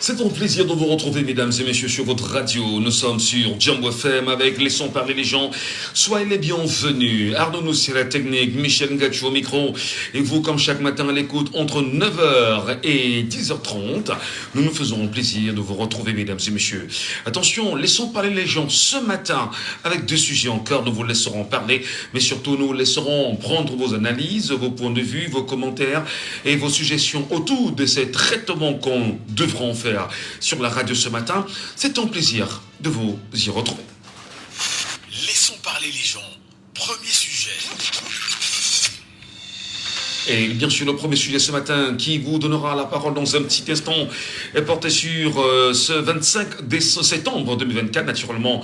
C'est un plaisir de vous retrouver, mesdames et messieurs, sur votre radio. Nous sommes sur Jumbo FM avec Laissons parler les gens. Soyez les bienvenus. Arnaud nous sur la technique, Michel Ngachou au micro. Et vous, comme chaque matin à l'écoute, entre 9h et 10h30, nous nous faisons plaisir de vous retrouver, mesdames et messieurs. Attention, laissons parler les gens ce matin avec deux sujets encore. Nous vous laisserons parler, mais surtout nous laisserons prendre vos analyses, vos points de vue, vos commentaires et vos suggestions autour de ces traitements qu'on devra faire sur la radio ce matin. C'est un plaisir de vous y retrouver. Laissons parler les gens. Premier sujet. Et bien sûr, le premier sujet ce matin qui vous donnera la parole dans un petit instant est porté sur ce 25 septembre 2024. Naturellement,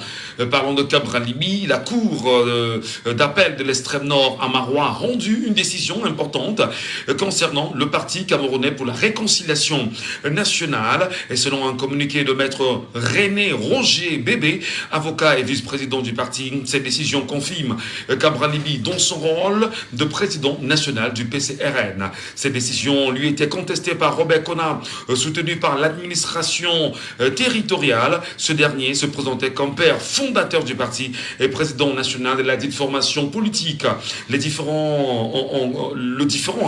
parlons de Cabral Libye. La cour d'appel de l'extrême nord à Marois a rendu une décision importante concernant le parti camerounais pour la réconciliation nationale. Et selon un communiqué de maître René Roger Bébé, avocat et vice-président du parti, cette décision confirme Cabral Libye dans son rôle de président national du PCRN. Cette décision lui était contestée par Robert Kona, soutenu par l'administration territoriale. Ce dernier se présentait comme père fondateur du parti et président national de la dite formation politique. Le différend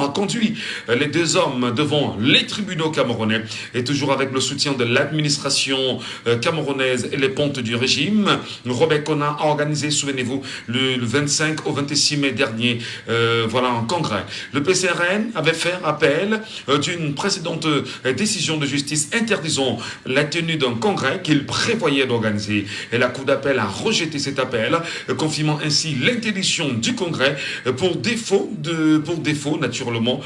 a conduit les deux hommes devant les tribunaux camerounais et toujours avec le soutien de l'administration camerounaise et les pontes du régime. Robert Kona a organisé, souvenez-vous, le 25 au 26 mai dernier, un congrès. Le PCRN avait fait appel d'une précédente décision de justice interdisant la tenue d'un congrès qu'il prévoyait d'organiser. Et la Cour d'appel a rejeté cet appel, confirmant ainsi l'interdiction du congrès pour défaut, naturellement,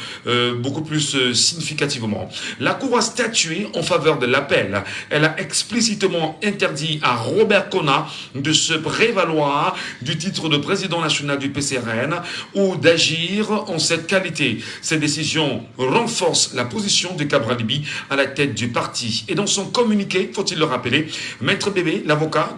beaucoup plus significativement. La Cour a statué en faveur de l'appel. Elle a explicitement interdit à Robert Kona de se prévaloir du titre de président national du PCRN ou d'agir en cette qualité. Cette décision renforce la position de Cabral Libye à la tête du parti. Et dans son communiqué, faut-il le rappeler, Maître Bébé, l'avocat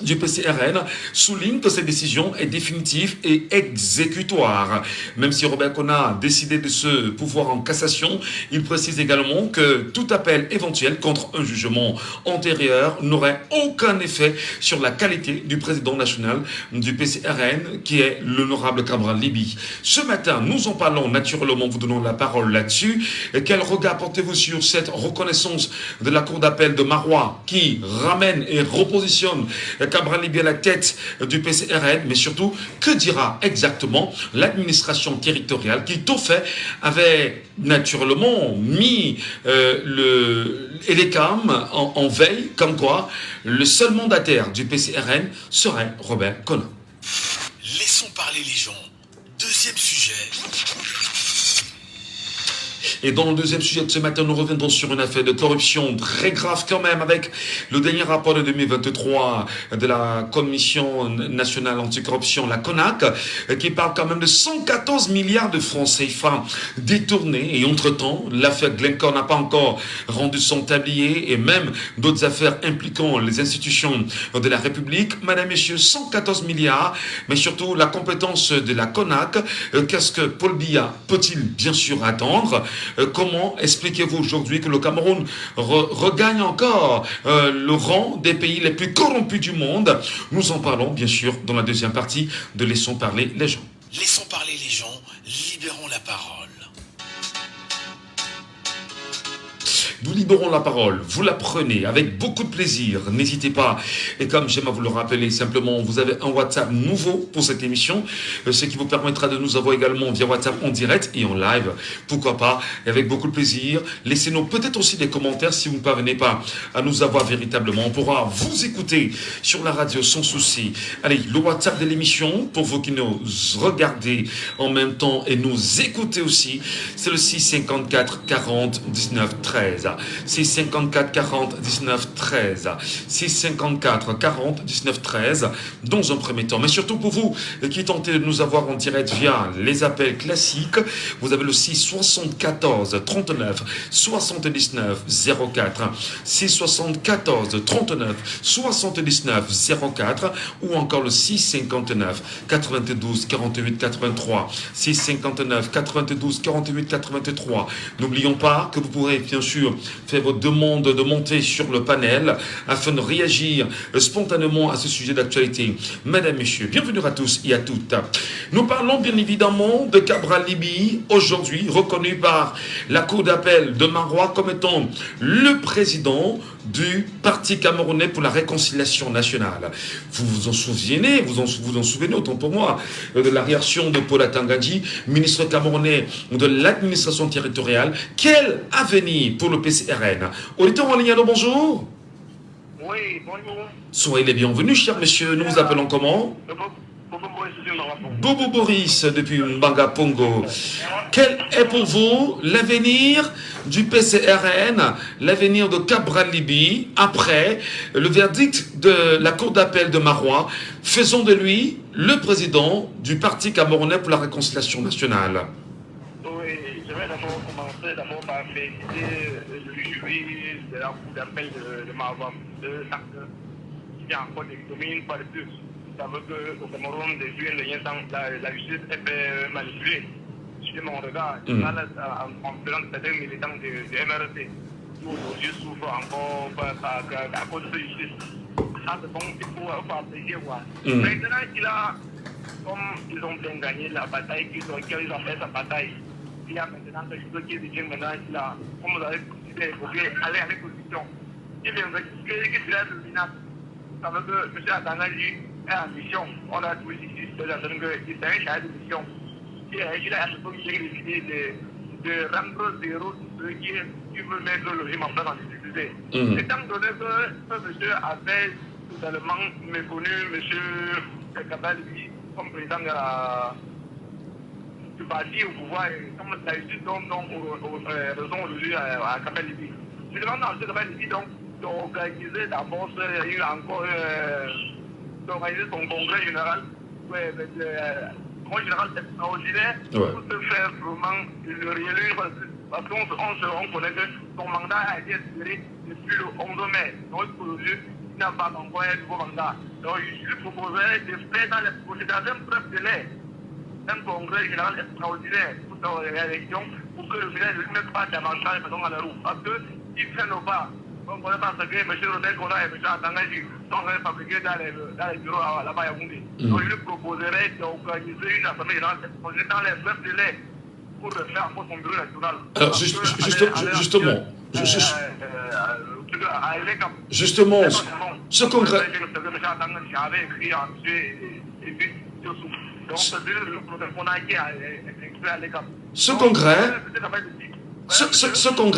du PCRN, souligne que cette décision est définitive et exécutoire. Même si Robert Kona a décidé de ce pouvoir en cassation, il précise également que tout appel éventuel contre un jugement antérieur n'aurait aucun effet sur la qualité du président national du PCRN, qui est l'honorable Cabral Libye. Ce matin, nous en parlons naturellement, vous donnons la parole là-dessus. Quel regard portez-vous sur cette reconnaissance de la Cour d'appel de Marois qui ramène et repositionne Cabral Libye à la tête du PCRN, mais surtout, que dira exactement l'administration territoriale qui, tout fait, avait naturellement mis les CAM en veille, comme quoi le seul mandataire du PCRN serait Robert Kona. Laissons parler les gens. Deuxième sujet. Et dans le deuxième sujet de ce matin, nous reviendrons sur une affaire de corruption très grave quand même, avec le dernier rapport de 2023 de la Commission nationale anticorruption, la CONAC, qui parle quand même de 114 milliards de francs CFA détournés. Et entre-temps, l'affaire Glencore n'a pas encore rendu son tablier, et même d'autres affaires impliquant les institutions de la République. Madame, messieurs, 114 milliards, mais surtout la compétence de la CONAC. Qu'est-ce que Paul Biya peut-il bien sûr attendre? Comment expliquez-vous aujourd'hui que le Cameroun regagne encore le rang des pays les plus corrompus du monde? Nous en parlons bien sûr dans la deuxième partie de Laissons parler les gens. Laissons parler les gens, libérons la parole. Nous libérons la parole, vous la prenez avec beaucoup de plaisir, n'hésitez pas. Et comme j'aime à vous le rappeler, simplement, vous avez un WhatsApp nouveau pour cette émission, ce qui vous permettra de nous avoir également via WhatsApp en direct et en live, pourquoi pas, et avec beaucoup de plaisir. Laissez-nous peut-être aussi des commentaires si vous ne parvenez pas à nous avoir véritablement. On pourra vous écouter sur la radio sans souci. Allez, le WhatsApp de l'émission, pour vous qui nous regardez en même temps et nous écoutez aussi, c'est le 654 40 19 13. 654 40 19 13. 654 40 19 13 dans un premier temps. Mais surtout pour vous qui tentez de nous avoir en direct via les appels classiques, vous avez le 6 74 39 79 04. 6 74 39 79 04 ou encore le 6 59 92 48 83. 6 59 92 48 83. N'oublions pas que vous pourrez bien sûr fait votre demande de monter sur le panel afin de réagir spontanément à ce sujet d'actualité. Mesdames, Messieurs, bienvenue à tous et à toutes. Nous parlons bien évidemment de Cabral Libby, aujourd'hui reconnu par la Cour d'appel de Maroua comme étant le président du Parti camerounais pour la réconciliation nationale. Vous vous en souvenez, vous en souvenez autant pour moi, de la réaction de Paul Atangadji, ministre camerounais de l'administration territoriale. Quel avenir pour le PCRN? Auditeur en ligne, allô, bonjour. Oui, bonjour. Soyez les bienvenus, cher monsieur. Nous vous appelons comment? Bobo Boris depuis Mbanga Pongo. Quel est pour vous l'avenir du PCRN, l'avenir de Cabral Libby après le verdict de la Cour d'appel de Maroua, faisant de lui le président du Parti camerounais pour la réconciliation nationale? Oui, je vais d'abord commencer par féliciter le jury de la Cour d'appel de Maroua, qui a encore des communes par plus. Ça veut qu'au Cameroun, depuis un dernier temps, la justice est fait manipuler. Sur mon regard, en faisant certains militants de MRC, qui aujourd'hui souffrent encore à cause de cette justice. Ça, c'est bon, il faut apprécier. Maintenant comme ils ont bien gagné la bataille, qu'ils ont fait sa bataille, il y a maintenant quelque chose qui dit maintenant qu'il a, comme vous avez décidé, il faut aller à l'opposition. Il vient de qu'il serait le minable. Ça veut que M. Atangadji est en mission. On a tous ici, c'est-à-dire qu'il s'est un chargé de mission. Il a décidé de rendre zéro ceux qui veulent mettre le régime en place en difficulté. Étant donné que ce monsieur avait totalement méconnu M. Cabral Libby comme président du parti au pouvoir, et comme la justice donne raison aujourd'hui à Cabral Libby. Je demande à M. Cabral Libby d'organiser d'abord, il y a encore d'organiser son congrès général, congrès général extraordinaire, pour se faire vraiment le réélire, parce qu'on connaît que son mandat a été expiré depuis le 11 mai. Donc aujourd'hui, il n'a pas encore un nouveau mandat. Donc je lui proposerais de faire dans les procédures preuve de l'air un congrès général extraordinaire pour sa réélection, pour que le village ne mette pas davantage à la roue. Parce que s'ils ne prennent pas, on ne connaît pas ce que M. Robert Kona et M. Atangadji sont en train de fabriquer dans les bureaux là-bas à Yaoundé. Donc je lui proposerais d'organiser une assemblée générale extraordinaire dans les preuves de l'air pour faire encore son bureau national. Alors justement, ce congrès...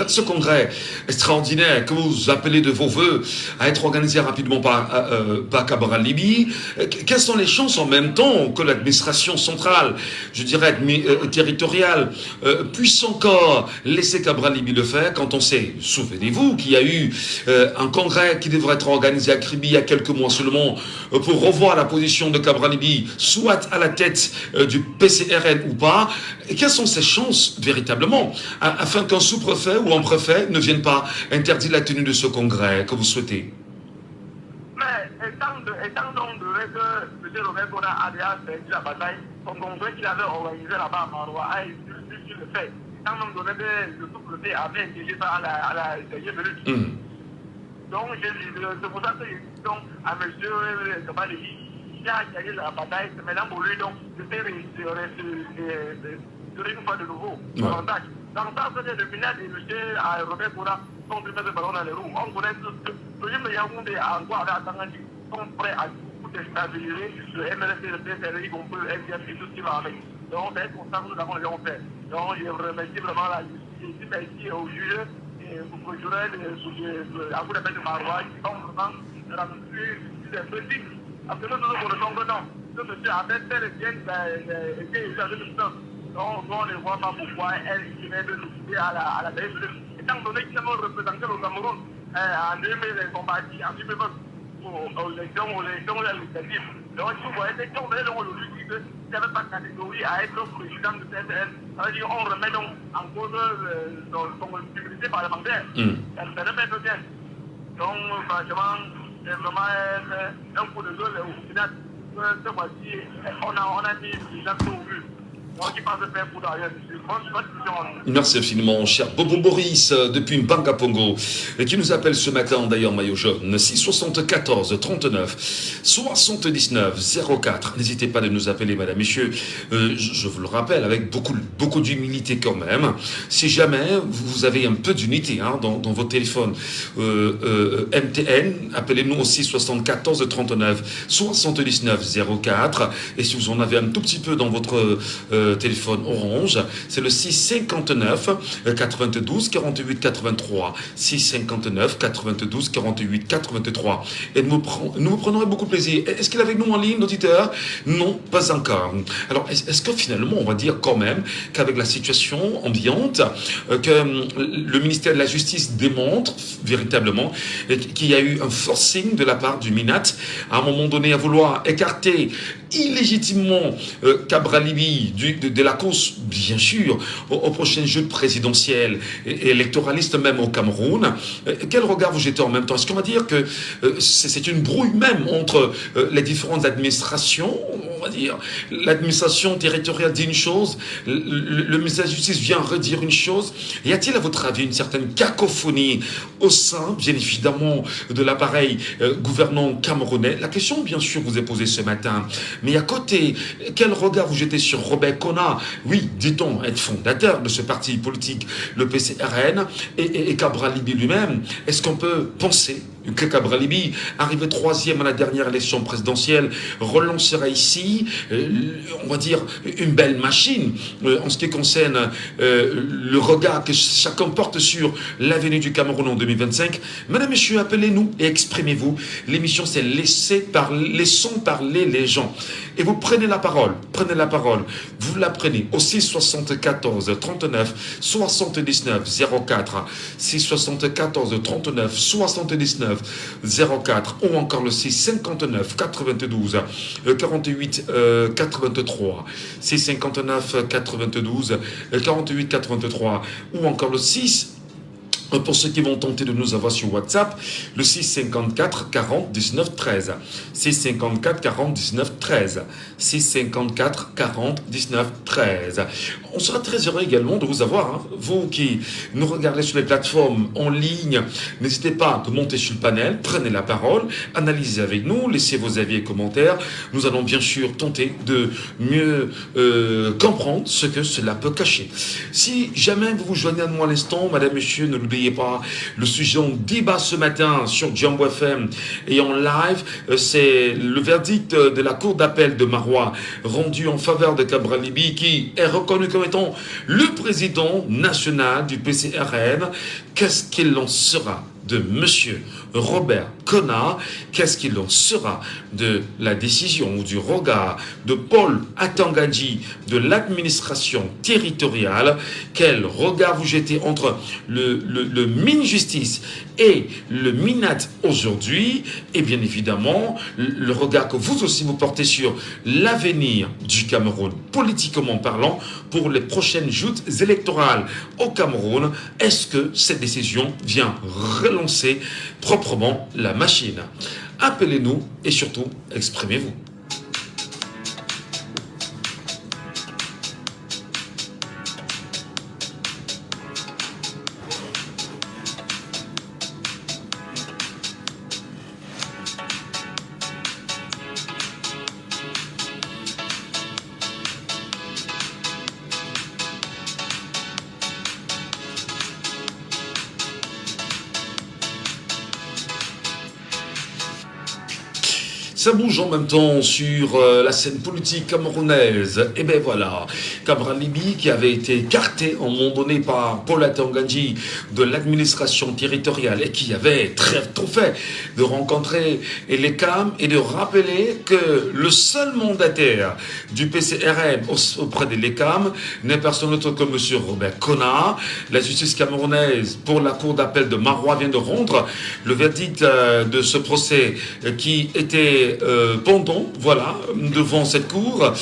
Ce congrès extraordinaire que vous appelez de vos voeux à être organisé rapidement par Cabral Libby, quelles sont les chances en même temps que l'administration centrale, je dirais territoriale, puisse encore laisser Cabral Libby le faire quand on sait, souvenez-vous, qu'il y a eu un congrès qui devrait être organisé à Kribi il y a quelques mois seulement pour revoir la position de Cabral Libby, soit à la tête du PCRN ou pas. Et quelles sont ces chances véritablement afin qu'un sous-préfet ou un préfet ne vienne pas interdire la tenue de ce congrès que vous souhaitez? Mais étant donné que M. Robert Kona a déjà perdu la bataille, son congrès qu'il avait organisé là-bas à Maroua a été sur le fait. Étant donné que le sous-préfet avait intégé ça à la dernière minute. Donc c'est pour ça que je dis donc à M. Cabral Libby, il a gagné la bataille, c'est maintenant pour lui donc de faire une fois de nouveau l'avantage. Dans le sens que le village de M. Robert Kona sont prêts à mettre le ballon dans les roues. On connaît que le régime de Yaoundé encore avec Atangadji sont prêts à tout déstabiliser le MLC, le PCRI, qu'on peut FDP, tout ce qui va avec. Donc c'est pour ça que nous avons déjà fait. Donc je remercie vraiment la justice, merci aux juges et aux procureurs à vous d'appel de Maroua qui sont vraiment rendus des politiques. Parce que nous connaissons que non. Ce monsieur avait fait le bien été usagé de tout. Donc, on ne voit pas pourquoi elle venait de décider à la BSD. Étant donné qu'ils ont représenté le Cameroun en 2000, son parti, en 2020, aux élections législatives. Donc, si vous voyez, si on veut aujourd'hui dire qu'il n'y avait pas de catégorie à être président de CSN, ça veut dire qu'on remet donc en cause son publicité parlementaire. Ça ne fait pas bien. Donc, franchement, c'est vraiment un coup de gueule au final. Ce mois-ci, on a mis les actes au but. Moi qui passe de faire pour d'ailleurs, monsieur. Bonne discussion. Merci infiniment, cher Bobo Boris, depuis Mbanga Pongo, qui nous appelle ce matin, d'ailleurs, maillot jaune, 674 39 79 04. N'hésitez pas de nous appeler, madame, messieurs. Je vous le rappelle, avec beaucoup d'humilité quand même. Si jamais vous avez un peu d'unité dans votre téléphone MTN, appelez-nous au 674 39 79 04. Et si vous en avez un tout petit peu dans votre téléphone Orange, c'est le 659 92 48 83 659 92 48 83 et nous vous prendrons beaucoup de plaisir. Est-ce qu'il est avec nous en ligne, l'auditeur? Non, pas encore. Alors est-ce que finalement on va dire quand même qu'avec la situation ambiante, que le ministère de la Justice démontre véritablement qu'il y a eu un forcing de la part du MINAT à un moment donné à vouloir écarter illégitimement Cabral Libye de la course, bien sûr, au prochain jeu présidentiel et électoraliste même au Cameroun. Quel regard vous jetez en même temps? Est-ce qu'on va dire que c'est une brouille même entre les différentes administrations? On va dire, l'administration territoriale dit une chose, le ministère de la Justice vient redire une chose. Y a-t-il à votre avis une certaine cacophonie au sein, bien évidemment, de l'appareil gouvernant camerounais? La question, bien sûr, vous est posée ce matin. Mais à côté, quel regard vous jetez sur Robert Kona? Oui, dit-on être fondateur de ce parti politique, le PCRN, et Cabral Libye lui-même. Est-ce qu'on peut penser que Cabral Libye, arrivé troisième à la dernière élection présidentielle, relancera ici, on va dire, une belle machine en ce qui concerne le regard que chacun porte sur l'avenir du Cameroun en 2025. Mesdames, Messieurs, appelez-nous et exprimez-vous. L'émission, c'est laissons parler les gens. Et vous prenez la parole, vous la prenez au 674 39 79 04, 674 39 79 04, ou encore le 659 92 48 83, 659 92 48 83, ou encore le 6. Pour ceux qui vont tenter de nous avoir sur WhatsApp, le 654 40 19 13. 654 40 19 13. 654 40 19 13. On sera très heureux également de vous avoir, vous qui nous regardez sur les plateformes en ligne. N'hésitez pas à monter sur le panel, prenez la parole, analysez avec nous, laissez vos avis et commentaires. Nous allons bien sûr tenter de mieux comprendre ce que cela peut cacher. Si jamais vous vous joignez à nous à l'instant, madame, monsieur, ne l'oubliez pas, le sujet en débat ce matin sur Jambo FM et en live, c'est le verdict de la cour d'appel de Marois rendu en faveur de Cabral Libye, qui est reconnu comme étant le président national du PCRN. Qu'est-ce qu'il en sera de monsieur Robert Kona? Qu'est-ce qu'il en sera de la décision ou du regard de Paul Atangadi de l'administration territoriale? Quel regard vous jetez entre le Min-Justice et le Minat aujourd'hui? Et bien évidemment, le regard que vous aussi vous portez sur l'avenir du Cameroun, politiquement parlant, pour les prochaines joutes électorales au Cameroun. Est-ce que cette décision vient relancer proprement la machine? Appelez-nous et surtout, exprimez-vous. Ça bouge en même temps sur la scène politique camerounaise. Et bien voilà, Cabral Libye, qui avait été écarté à un moment donné par Paul Atangadi de l'administration territoriale et qui avait très tôt fait de rencontrer les CAM et de rappeler que le seul mandataire du PCRN auprès des LECAM n'est personne autre que M. Robert Kona. La justice camerounaise pour la cour d'appel de Marois vient de rendre le verdict de ce procès qui était pendant, voilà, devant cette cour.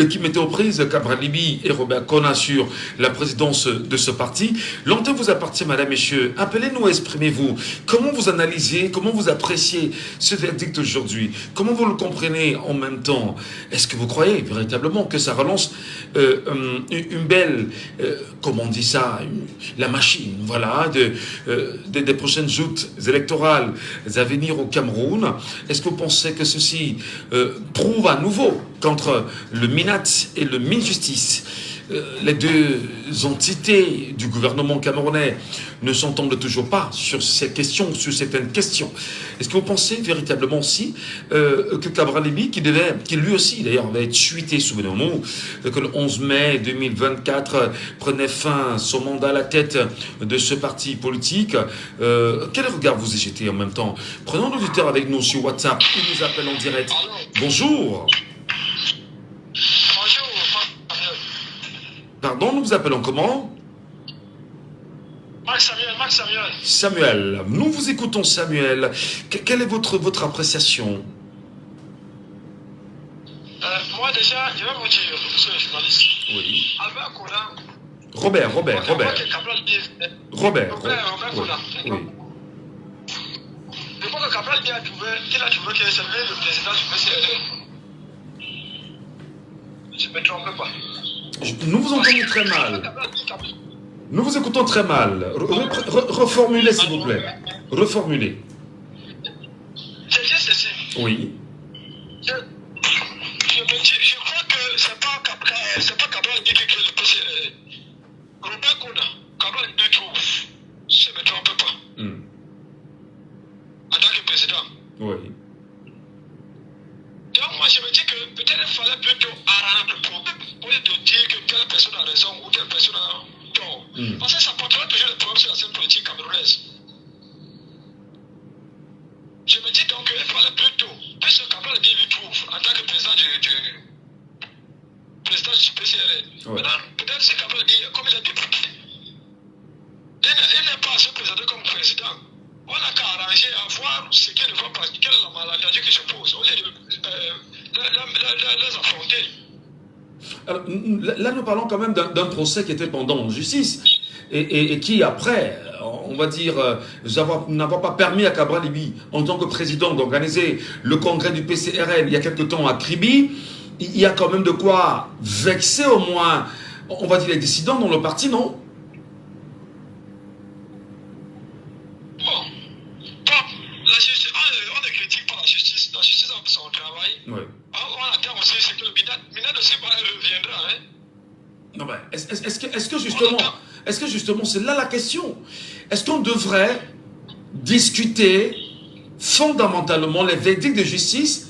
qui mettait aux prises Cabral Libi et Robert Kona sur la présidence de ce parti. L'antenne vous appartient, madame, messieurs. Appelez-nous, exprimez-vous. Comment vous analysez, comment vous appréciez ce verdict aujourd'hui? Comment vous le comprenez en même temps? Est-ce que vous croyez véritablement que ça relance une belle, comment on dit ça, la machine, voilà, des prochaines joutes électorales à venir au Cameroun? Est-ce que vous pensez que ceci prouve à nouveau qu'entre le MINAT et le MINJustice, les deux entités du gouvernement camerounais ne s'entendent toujours pas sur ces questions, sur certaines questions? Est-ce que vous pensez véritablement aussi que Cabral Libi, qui lui aussi d'ailleurs va être suité, souvenez-vous, que le 11 mai 2024 prenait fin son mandat à la tête de ce parti politique, quel regard vous y jetez en même temps? Prenons l'auditeur avec nous sur WhatsApp, il nous appelle en direct. Bonjour. Pardon, nous vous appelons comment? Max Samuel. Samuel, nous vous écoutons, Samuel. Quelle est votre appréciation? Moi déjà, je vais vous dire, monsieur le journaliste. Oui. Albert Kona. Robert. Robert Kona. Oui. Je crois que Cabral a trouvé que c'est le président du PCRN. Je ne me trompe pas. Nous vous entendons très mal. Nous vous écoutons très mal. Reformulez, s'il vous plaît. Reformulez. C'est juste ceci. Oui. Je crois que c'est pas Cabral qui crée le PCRN. Robert Kona, Cabral du trouve. Je ne me trompe pas. En tant que président. Oui. Donc moi je me dis que peut-être il fallait plutôt arranger le problème au lieu de dire que telle personne a raison ou telle personne a tort. Parce que ça portera toujours le problème sur la scène politique camerounaise. Je me dis donc qu'il fallait plutôt, puisque Cabral lui trouve en tant que président du PCRN. Ouais. Maintenant, peut-être si Cabral dit, comme il est député, il n'est pas assez présenté comme président. On n'a qu'à arranger à voir ce qui ne va pas, quelle est la maladie qui se pose, au lieu de les affronter. Alors, là, nous parlons quand même d'un procès qui était pendant en justice et qui, après, on va dire, n'avoir pas permis à Cabral Libi, en tant que président, d'organiser le congrès du PCRN il y a quelque temps à Kribi, il y a quand même de quoi vexer au moins, on va dire, les dissidents dans le parti, non? On ne critique pas la justice a fait son travail. Oui. On attend aussi ce que le Minad aussi reviendra. Hein? Non, ben, est-ce que justement, c'est là la question? Est-ce qu'on devrait discuter fondamentalement les verdicts de justice?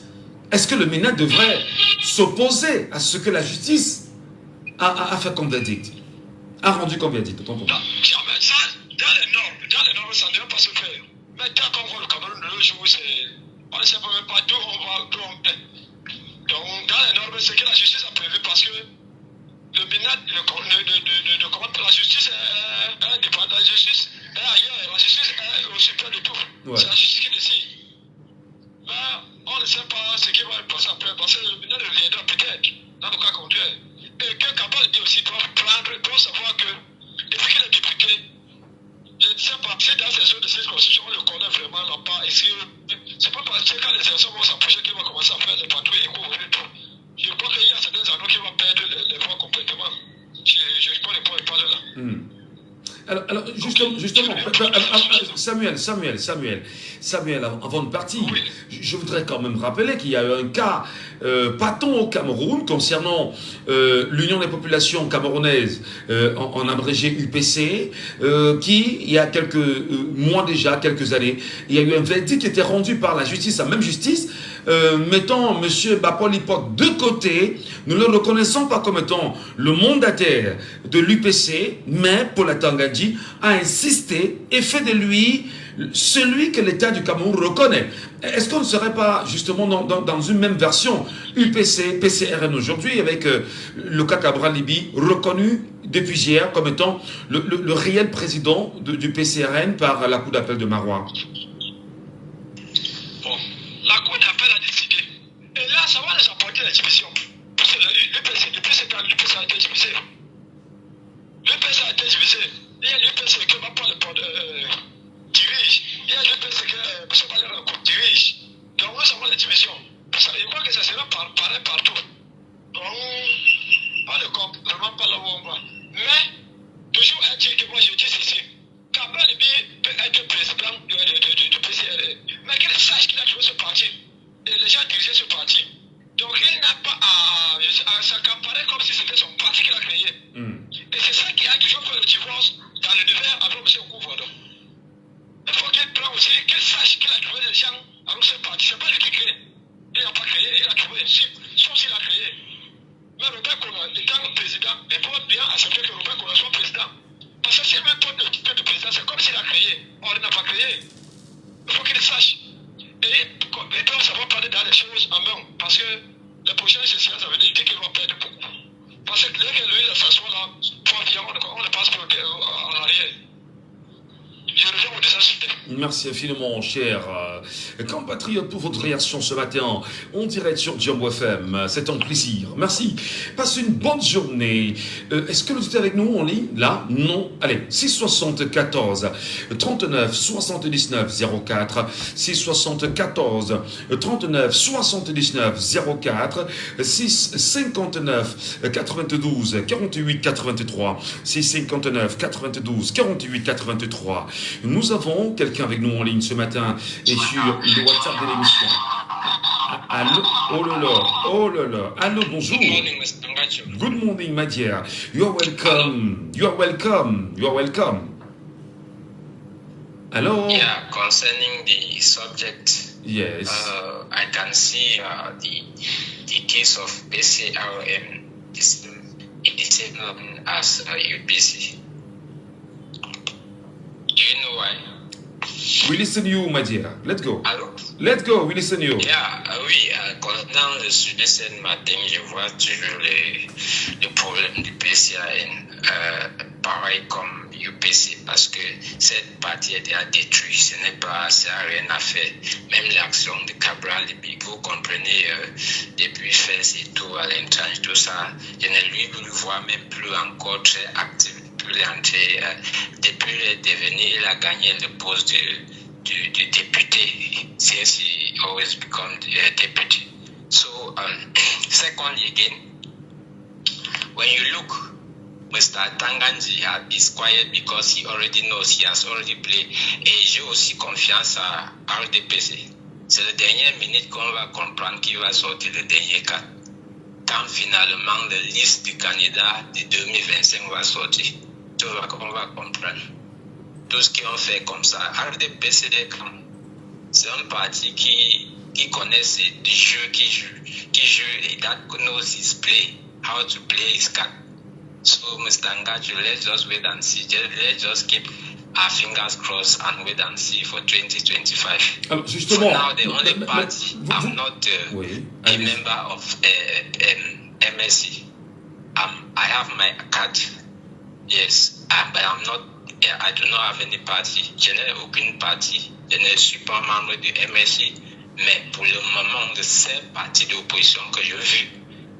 Est-ce que le Minad devrait s'opposer à ce que la justice a fait comme verdict, a rendu comme verdict? Dans les normes, ça ne devrait pas se faire. Mais tant qu'on voit le Cameroun de nos jours, on ne sait même pas d'où on va. Donc, dans les normes, c'est que la justice a prévu parce que le Minad ne commande pas la justice, elle dépend de la justice, et ailleurs, la justice est au super de tout. Ouais. C'est la justice qui décide. Mais on ne sait pas ce qui va se passer après, parce que le Minad reviendra peut-être dans le cas contraire. Et que Cabral dit aussi doit savoir que depuis qu'il est député, je ne sais pas si dans ces zones de circonscription, on le connaît vraiment là-bas. C'est pas parce que quand les élections vont s'approcher qu'il va commencer à faire les patrouilles et couvrir tout. Je crois qu'il y a certains endroits qui vont perdre les voix complètement. Je ne peux pas parler là. Alors justement, Samuel, avant de partir, oui. Je voudrais quand même rappeler qu'il y a eu un cas patent au Cameroun concernant l'Union des populations camerounaises, en abrégé UPC, qui, il y a quelques mois déjà, quelques années, il y a eu un verdict qui était rendu par la justice, la même justice, mettant M. Bapol Ipok de côté, ne le reconnaissant pas comme étant le mandataire de l'UPC, mais Paul Tangadji a insisté et fait de lui celui que l'État du Cameroun reconnaît. Est-ce qu'on ne serait pas justement dans une même version UPC, PCRN aujourd'hui, avec le cas Cabral Libi reconnu depuis hier comme étant le réel président du PCRN par la Cour d'appel de Marois? La Cour d'appel a décidé. Et là, ça va les apporter la division. Parce que le PCRN été divisé. Il y a l'UPC qui va pas le dirige. Il y a l'UPC qui dirige. Donc nous avons la division. Je crois que ça sera pareil partout. Donc, on ne compte vraiment pas là où on va. Mais, toujours est-il que moi je dis ceci. Cabral peut être président du PCRE. Mais qu'il sache qu'il a trouvé ce parti. Et les gens dirigent ce parti. Donc il n'a pas à s'accaparer comme si c'était son parti qu'il a créé. Et c'est ça qui a toujours fait le divorce dans l'univers avec M. Okouvado. Il faut qu'il prenne aussi, qu'il sache qu'il a trouvé des gens avec ce parti. Ce n'est pas lui qui crée. Il n'a pas créé, il a trouvé. Sauf s'il a créé. Mais Robert Kona, étant président, il faut bien accepter que Robert Kona soit président. Parce que s'il veut pas le titre de président, c'est comme s'il a créé. Or, il n'a pas créé. Il faut qu'il sache. Et il doit savoir parler dans les choses en main. Parce que les prochaines sessions, ça veut dire qu'il va perdre beaucoup. Parce que dès que lui, il s'assoit là, on ne passe pas en arrière. Je reviens au dessin. Merci infiniment, cher compatriote, pour votre réaction ce matin. On dirait sur Djambo FM. C'est un plaisir. Merci. Passe une bonne journée. Est-ce que vous êtes avec nous en ligne? Là? Non. Allez, 674 39 79 04. 674 39 79 04. 659 92 48 83. 659 92 48 83. Nous avons quelqu'un avec nous en ligne ce matin et sur le WhatsApp de l'émission. Allô, oh là là, allô, bonjour. Good morning, my dear. You are welcome. You are welcome. You are welcome. Hello. Yeah, concerning the subject. Yes. I can see the case of PCRM is known as UPC. Do you know why? We listen to you, my dear. Let's go. Allô? Let's go, we listen to you. Yeah, oui, concernant le sujet ce matin, je vois toujours le problème du PCAN, pareil comme UPC, parce que cette partie a détruit, ça n'a rien à faire. Même l'action de Cabral, vous comprenez, depuis FES et tout, à l'intrange, tout ça, je ne le vois même plus encore très actif. Depuis le devenir, il a gagné le poste du député since he always become the deputy. So, secondly again, when you look, Mr. Tanganji is quiet because he already knows, he has already played. Et j'ai aussi confiance à RDPC. C'est la dernière minute qu'on va comprendre qu'il va sortir le dernier cas. Quand finalement la liste du candidat de 2025 va sortir. On va comprendre. Tout ce qu'ils ont fait comme ça. RDPC, c'est un parti qui connaît des jeux, qui joue et that knows his play, how to play his card. So, Mr. Ngachu, let's just wait and see. Let's just keep our fingers crossed and wait and see for 2025. Alors, justement, for now, the only party I'm not a member of MSC. I have my card. Yes, but I do not have any party. Je n'ai aucune partie. Je ne suis pas membre du MSI. Mais pour le moment, de ces partis d'opposition que je vu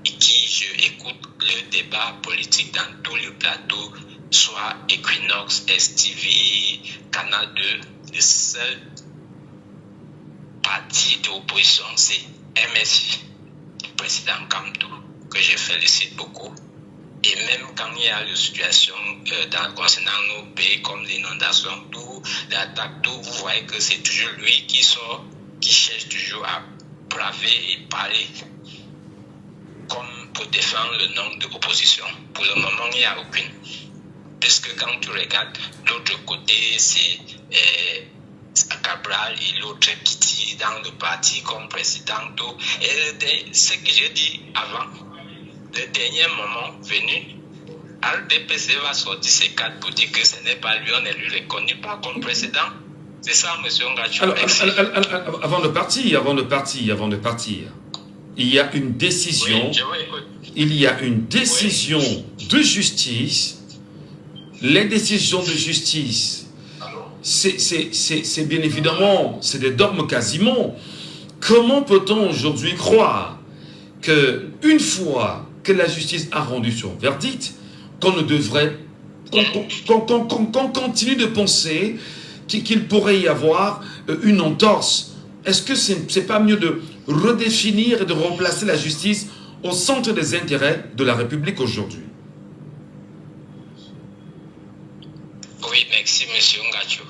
et qui je écoute le débat politique dans tous les plateaux, soit Equinox, STV, Canal 2, le seul parti d'opposition, c'est MSI, président Kamto, que je félicite beaucoup. Et même quand il y a une situation concernant nos pays comme l'inondation, tout, l'attaque, tout, vous voyez que c'est toujours lui qui sort, qui cherche toujours à braver et parler comme pour défendre le nom de l'opposition. Pour le moment, il n'y a aucune. Puisque quand tu regardes l'autre côté, c'est Cabral et l'autre Kitty dans le parti comme président. Tout. Et ce que j'ai dit avant, le dernier moment venu, RDPC va sortir ses cartes pour dire que ce n'est pas lui, on ne lui reconnaît pas comme président. C'est ça, monsieur Ngachu. Avant de partir, il y a une décision, de justice. Les décisions de justice, c'est bien évidemment, c'est des dogmes quasiment. Comment peut-on aujourd'hui croire que une fois que la justice a rendu son verdict, qu'on qu'on continue de penser qu'il pourrait y avoir une entorse. Est-ce que c'est pas mieux de redéfinir et de replacer la justice au centre des intérêts de la République aujourd'hui? Oui, merci, monsieur Ngacho.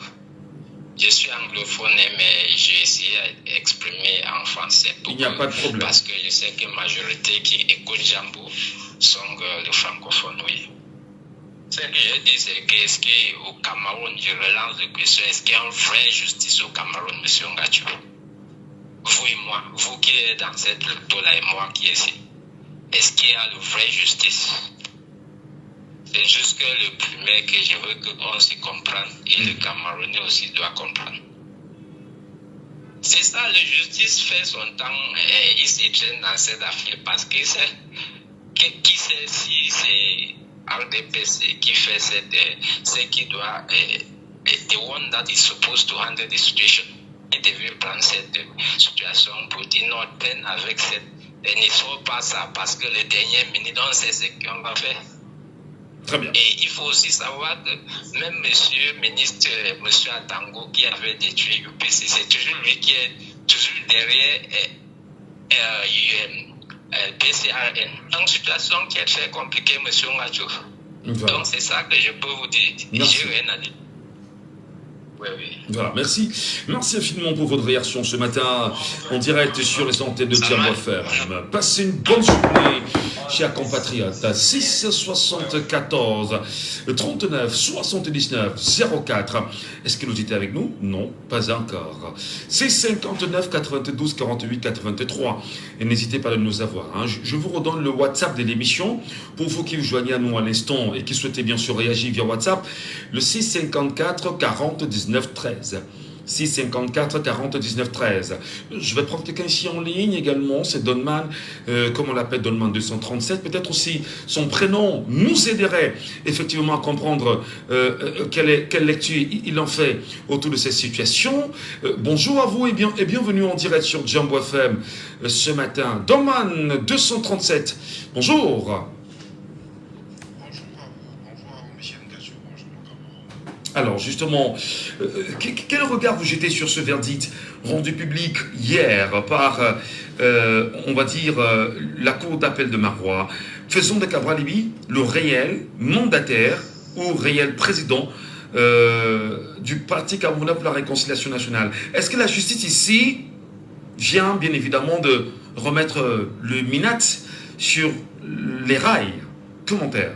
Je suis anglophone, mais j'ai essayé d'exprimer en français. Il n'y a pas de problème. Parce que je sais que la majorité qui écoute Jambo sont les francophones, oui. Ce que je dis, c'est qu'est-ce qu'au Cameroun, je relance la question, est-ce qu'il y a une vraie justice au Cameroun, monsieur Ngacho? Vous et moi, vous qui êtes dans cette lutte-là et moi qui est ici, est-ce qu'il y a une vraie justice? C'est juste que le primaire que je veux qu'on se comprenne et le Camerounais aussi doit comprendre. C'est ça, la justice fait son temps et il se traîne dans cette affaire parce que c'est qui sait si c'est RDPC qui fait ce qui doit the one that is supposed to handle the situation. Il devait prendre cette situation pour dire non, peine avec cette. Et ne soit pas ça parce que les dernières minutes, on sait ce qu'on va faire. Très bien. Et il faut aussi savoir que même monsieur ministre, monsieur Atango qui avait détruit UPC, c'est toujours lui qui est toujours derrière PCRN. Donc, situation qui est très compliquée, monsieur Ngacho. Voilà. Donc, c'est ça que je peux vous dire. J'ai rien à dire. Oui, oui. Voilà, merci. Merci infiniment pour votre réaction ce matin en direct sur les antennes de Jambo FM. Passez une bonne journée, chers compatriotes. 6 74 39 79 04. Est-ce que vous étiez avec nous? Non, pas encore. 6 59 92 48 83. Et n'hésitez pas à nous avoir. Hein. Je vous redonne le WhatsApp de l'émission pour vous qui vous joignez à nous à l'instant et qui souhaitez bien sûr réagir via WhatsApp. Le 6 54 40 19 13. 6 54 40 19 13. Je vais prendre quelqu'un ici en ligne également, c'est Donman, comme on l'appelle, Donman 237. Peut-être aussi son prénom nous aiderait effectivement à comprendre quelle lecture il en fait autour de cette situation. Bonjour à vous et bienvenue en direct sur Jambo FM ce matin. Donman 237, bonjour. Alors justement, quel regard vous jetez sur ce verdict rendu public hier par, on va dire, la Cour d'appel de Marois, faisant de Cabral Libye le réel mandataire ou réel président du Parti camerounais pour la réconciliation nationale? Est-ce que la justice ici vient bien évidemment de remettre le Minat sur les rails? Commentaire.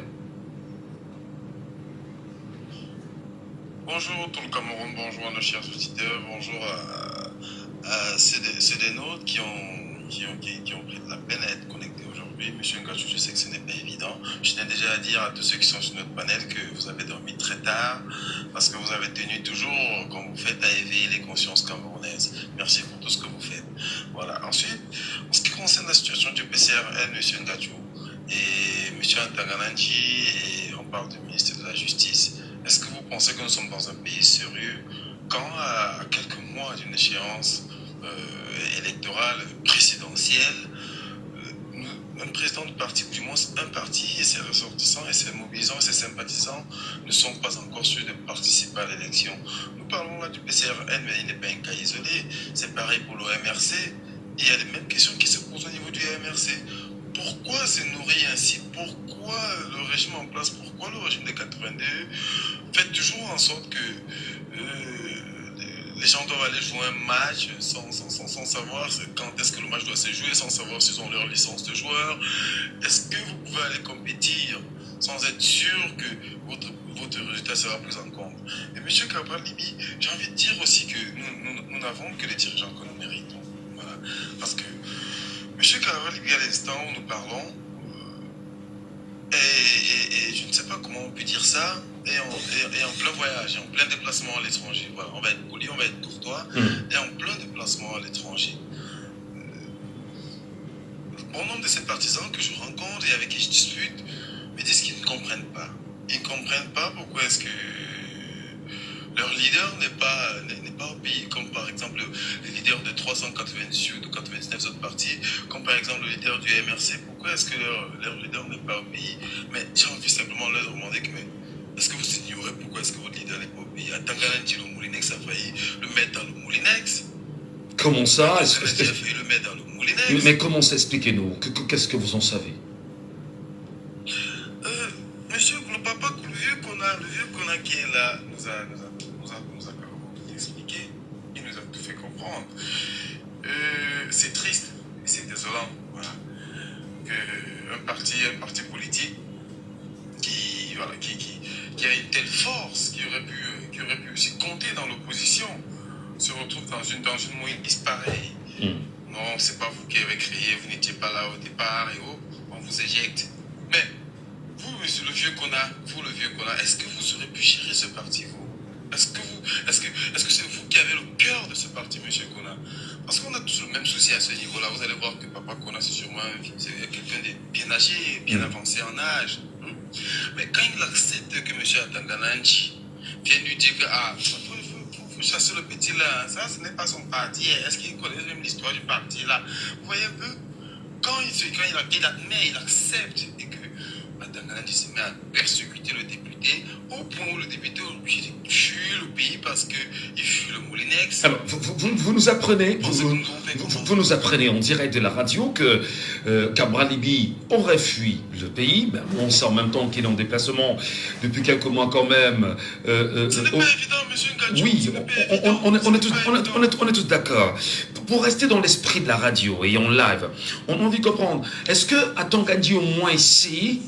Bonjour tout le Cameroun, bonjour à nos chers auditeurs, bonjour à ceux des nôtres qui ont pris de la peine à être connectés aujourd'hui. Monsieur Ngacho, je sais que ce n'est pas évident. Je tiens déjà à dire à tous ceux qui sont sur notre panel que vous avez dormi très tard parce que vous avez tenu toujours, comme vous faites, à éveiller les consciences camerounaises. Merci pour tout ce que vous faites. Voilà. Ensuite, en ce qui concerne la situation du PCRN, monsieur Ngacho et monsieur Antagananji, et on parle du ministre de la Justice, est-ce que vous pensez que nous sommes dans un pays sérieux quand, à quelques mois d'une échéance électorale présidentielle, un président de parti, ou du moins un parti et ses ressortissants et ses mobilisants et ses sympathisants ne sont pas encore sûrs de participer à l'élection? Nous parlons là du PCRN, mais il n'est pas un cas isolé. C'est pareil pour le MRC. Il y a les mêmes questions qui se posent au niveau du MRC. Pourquoi se nourrir ainsi? Pourquoi le régime en place? Pourquoi le régime de 82 fait toujours en sorte que les gens doivent aller jouer un match sans savoir quand est-ce que le match doit se jouer, sans savoir s'ils ont leur licence de joueur? Est-ce que vous pouvez aller compétir sans être sûr que votre résultat sera pris en compte? Et M. Cabral Libye, j'ai envie de dire aussi que nous n'avons que les dirigeants que nous méritons. Voilà. Parce que M. Cabral Libye, à l'instant où nous parlons, et je ne sais pas comment on peut dire ça, est en plein voyage, en plein déplacement à l'étranger. Voilà, on va être poli, on va être courtois, et en plein déplacement à l'étranger. Bon nombre de ces partisans que je rencontre et avec qui je dispute me disent qu'ils ne comprennent pas. Ils ne comprennent pas pourquoi est-ce que leur leader n'est pas au pays, comme par exemple le leader de 398 ou 99 autres partis, comme par exemple le leader du MRC. Pourquoi est-ce que leur leader n'est pas au pays? Mais j'ai envie simplement de leur demander que, est-ce que vous Atangananji, le Moulinex a failli le mettre dans le Moulinex. Comment ça? Atangananji a failli le mettre dans le Moulinex. Mais comment ça? Expliquez-nous. Qu'est-ce que vous en savez? Monsieur, le papa, le vieux qu'on a qui est là, nous a carrément tout expliqué. Il nous a tout fait comprendre. C'est triste, c'est désolant. Voilà. Un parti politique qui a une telle force, qui aurait pu aussi compter dans l'opposition, se retrouve dans une moïse pareille. Non, c'est pas vous qui avez créé, vous n'étiez pas là au départ et on vous éjecte. Mais vous, monsieur le vieux qu'on a, est-ce que vous aurez pu gérer ce parti, vous? Est-ce que c'est vous qui avez le cœur de ce parti, monsieur Kona? Parce qu'on a tous le même souci à ce niveau-là. Vous allez voir que Papa Kona, c'est sûrement quelqu'un de bien âgé, bien avancé en âge. Mais quand il accepte que monsieur Atangananji vienne lui dire que faut chasser le petit là, ça ce n'est pas son parti. Est-ce qu'il connaît même l'histoire du parti là? Vous voyez un peu? Quand il admet, il accepte et que Atangananji se met à persécuter le député au point où le député fuit le pays parce qu'il fuit le Moulinex. Alors, vous nous apprenez, vous nous apprenez en direct de la radio que Cabral Libby aurait fui le pays. Ben, on sait en même temps qu'il est en déplacement depuis quelques mois quand même. Ce n'est pas évident, monsieur Ngadjou. Oui, on est tous d'accord. Pour rester dans l'esprit de la radio et en live, on a envie de comprendre, est-ce que Atanganji au moins ici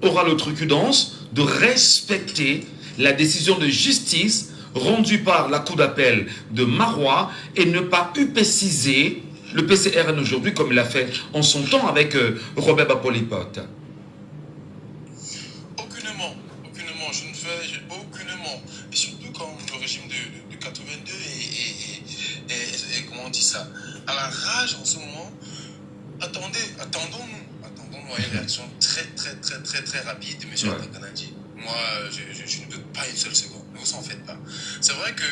aura l'outrecuidance de respecter la décision de justice rendue par la cour d'appel de Marois et ne pas upéciser le PCRN aujourd'hui comme il l'a fait en son temps avec Robert Bapolipote? Aucunement, je ne fais aucunement. Et surtout quand le régime de 82 et comment on dit ça, à la rage en ce moment, attendons-nous à une réaction très rapide de M. Atangananji. Moi, je ne doute pas une seule seconde. Ne vous en faites pas. C'est vrai que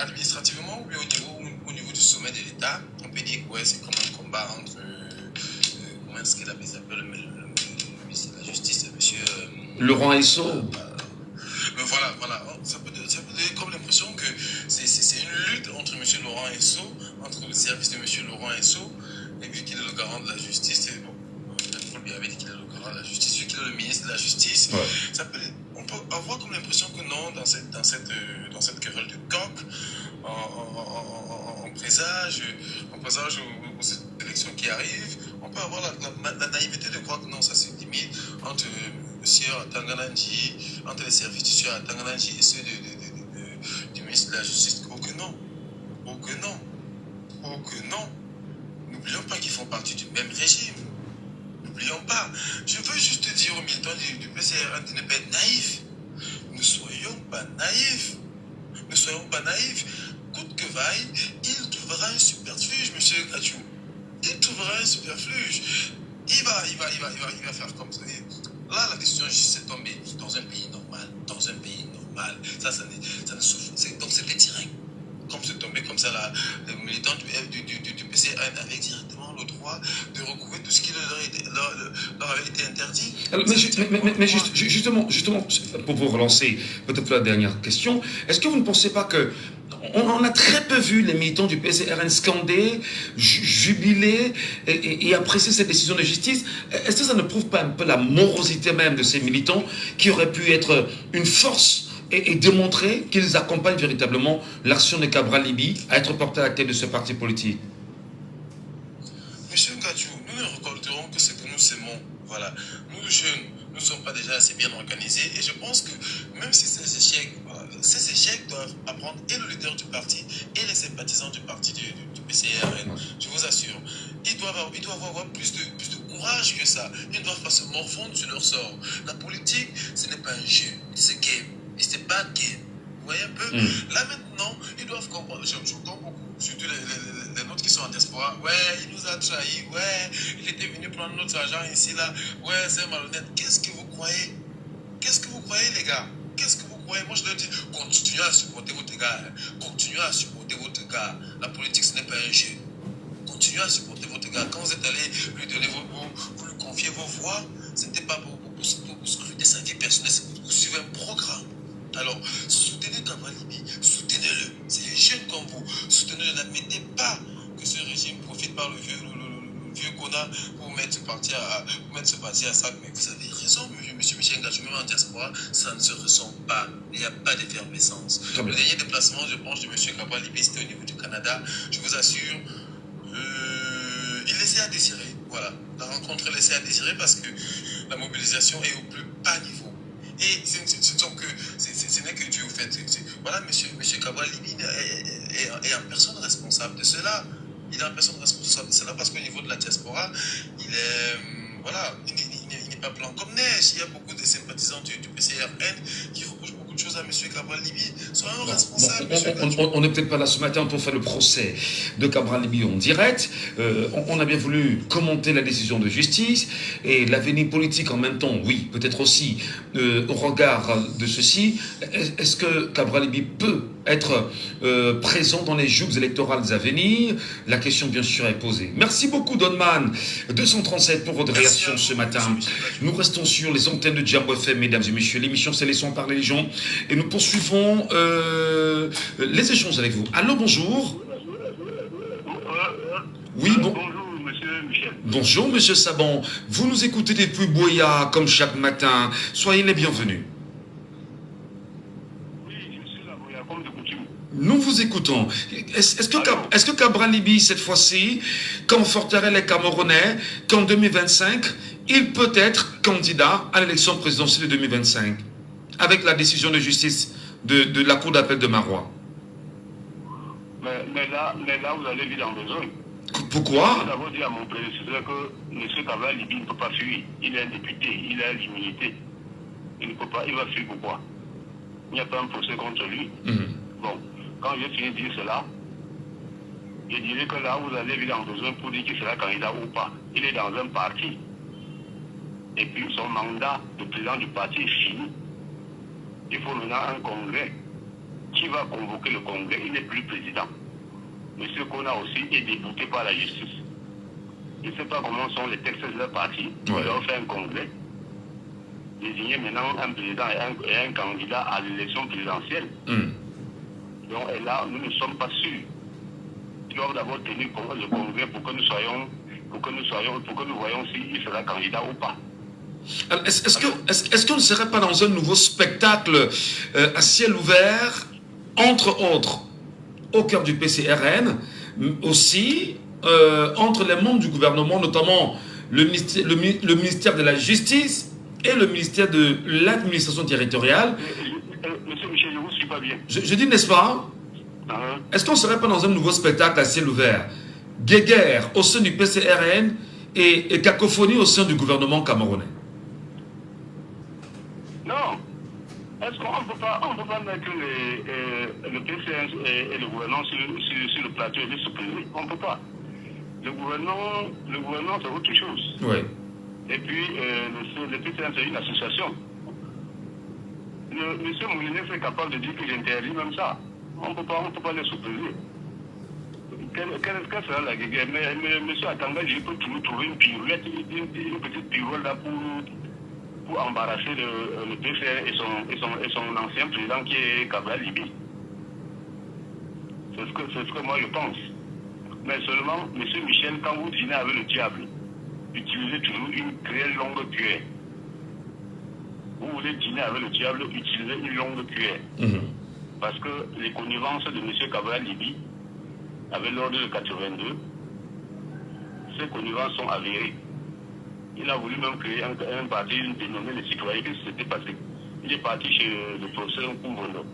administrativement, ou bien au niveau du sommet de l'État, on peut dire que ouais, c'est comme un combat entre comment est-ce qu'il s'appelle le ministre de la Justice, monsieur Laurent Esso. Voilà. Ça peut donner comme l'impression que c'est une lutte entre monsieur Laurent Esso, entre le service de monsieur Laurent Esso, et vu qu'il est le garant de la justice, et bon, Paul lui avait dit qu'il est le garant de la justice, vu qu'il est le ministre de la Justice, ouais. On peut avoir comme l'impression que non, dans cette querelle de coq, on présage aux élections qui arrivent, on peut avoir la naïveté de croire que non, ça se limite entre monsieur Atangananji, entre les services du monsieur Atangananji et ceux du ministre de la Justice. Oh que non. N'oublions pas qu'ils font partie du même régime. N'oublions pas. Je veux juste dire aux militants du PCRN de ne pas être naïfs. Ne soyons pas naïfs. Coûte que vaille, il trouvera un subterfuge, monsieur Kachou. Il trouvera un subterfuge. Il va faire comme ça. Là, la décision juste est tombée dans un pays normal. Ça ne souffre. Donc c'était direct. Comme c'est tombé comme ça, là, les militants du PCRN avaient directement le droit de recouvrir tout ce qui leur avait été interdit. Alors, mais justement, pour vous relancer, peut-être la dernière question, est-ce que vous ne pensez pas que on a très peu vu les militants du PCRN scander, jubiler et apprécier cette décision de justice? Est-ce que ça ne prouve pas un peu la morosité même de ces militants qui auraient pu être une force et démontrer qu'ils accompagnent véritablement l'action de Cabral Libby à être porté à la tête de ce parti politique? Monsieur Ngadjou, nous ne récolterons que ce que nous sémons. Voilà. Nous, jeunes, nous ne sommes pas déjà assez bien organisés et je pense que même si ces échecs doivent apprendre et le leader du parti et les sympathisants du parti du PCRN, je vous assure, ils doivent avoir plus de courage que ça. Ils ne doivent pas se morfondre sur leur sort. La politique, ce n'est pas un jeu, c'est game. Et c'est pas game. Vous voyez un peu? Là maintenant, ils doivent comprendre. J'entends beaucoup, surtout les nôtres qui sont en diaspora. Ouais, il nous a trahis. Ouais, il était venu prendre notre argent ici, là. Ouais, c'est malhonnête. Qu'est-ce que vous croyez? Les gars? Qu'est-ce que vous croyez? Moi, je leur dis, continuez à supporter votre gars. Continuez à supporter votre gars. La politique, ce n'est pas un jeu. Continuez à supporter votre gars. Quand vous êtes allé lui donner vous lui confier vos voix, ce n'était pas pour scruter sa vie personnelle, c'est pour suivre un programme. Alors, soutenez Cabral Libby pour soutenir. Ne l'admettez pas que ce régime profite par le vieux connard pour mettre ce parti à sac. Mais vous avez raison, monsieur Michel Ngachou, même en diaspora, ça ne se ressent pas. Il n'y a pas d'effervescence. Le dernier déplacement, je pense, de monsieur Kabra Libi, c'était au niveau du Canada. Je vous assure, il laissait à désirer. Voilà. La rencontre laissait à désirer parce que la mobilisation est au plus bas niveau. Et ce n'est que Dieu, au fait. Voilà, monsieur Kabra Libi est en personne responsable de cela. Il est en personne responsable de cela parce qu'au niveau de la diaspora, il n'est pas blanc comme neige. Il y a beaucoup de sympathisants du PCRN qui reprochent beaucoup de choses à M. Cabral Libi. Soyons responsables. On n'est peut-être pas là ce matin pour faire le procès de Cabral Libi en direct. On a bien voulu commenter la décision de justice et l'avenir politique en même temps. Oui, peut-être aussi au regard de ceci. Est-ce que Cabral Libi peut être présent dans les jougs électorales à venir? La question, bien sûr, est posée. Merci beaucoup, Donman 237, pour votre réaction ce matin. Nous restons sur les antennes de Djambo FM, mesdames et messieurs. L'émission, c'est Laissons parler les gens. Et nous poursuivons les échanges avec vous. Allô, bonjour. Oui, bon. Bonjour, monsieur Michel. Bonjour, monsieur Saban. Vous nous écoutez depuis Boya, comme chaque matin. Soyez les bienvenus. Comme de coutume. Nous vous écoutons. Est-ce que Cabral Libi, cette fois-ci, conforterait les Camerounais qu'en 2025, il peut être candidat à l'élection présidentielle de 2025, avec la décision de justice de la Cour d'appel de Marois? Mais là, vous allez vivre en besoin. Pourquoi? Nous avons dit à mon prédécesseur que M. Cabral Libi ne peut pas fuir. Il est un député, il a l'immunité. Il ne peut pas, il va fuir pourquoi? Il n'y a pas un procès contre lui. Bon, quand je finis de dire cela, je dirais que là, vous allez vivre en besoin pour dire qu'il sera candidat ou pas. Il est dans un parti. Et puis son mandat de président du parti est fini. Il faut maintenant un congrès. Qui va convoquer le congrès? Il n'est plus président. Monsieur Kona aussi est débouté par la justice. Je ne sais pas comment sont les textes de leur parti. Ils leur fait un congrès. Désigner maintenant un président et un candidat à l'élection présidentielle. Donc, et là, nous ne sommes pas sûrs. Ils doivent d'abord tenir le congrès pour que nous voyons s'il sera candidat ou pas. Est-ce qu'on ne serait pas dans un nouveau spectacle à ciel ouvert, entre autres, au cœur du PCRN, aussi entre les membres du gouvernement, notamment le ministère de la Justice et le ministère de l'Administration territoriale? Monsieur Michel, je ne vous suis pas bien. Je dis, n'est-ce pas? Est-ce qu'on ne serait pas dans un nouveau spectacle à ciel ouvert? Guéguerre au sein du PCRN et cacophonie au sein du gouvernement camerounais? Non. Est-ce qu'on ne peut pas mettre le PCRN et le gouvernement sur le plateau et les supprimer? On ne peut pas. Le gouvernement, c'est autre chose. Oui. Et puis, le PCRN, c'est une association. Monsieur Moulinet est capable de dire que j'interdis même ça. On ne peut pas les supprimer. Quelle sera la guerre? Mais monsieur Atanga, je peux toujours trouver une pirouette, une petite pirouette là pour embarrasser le PCRN et son ancien président qui est Cabral Libi. C'est ce que moi je pense. Mais seulement, monsieur Michel, quand vous dînez avec le diable, utilisez toujours une très longue cuillère. Vous voulez dîner avec le diable, utilisez une longue cuillère. Parce que les connivences de M. Cabral Libi, avec l'ordre de 82, ces connivences sont avérées. Il a voulu même créer un parti dénommé les citoyens. Qu'est-ce qui s'était passé? Il est parti chez le professeur Kouvono.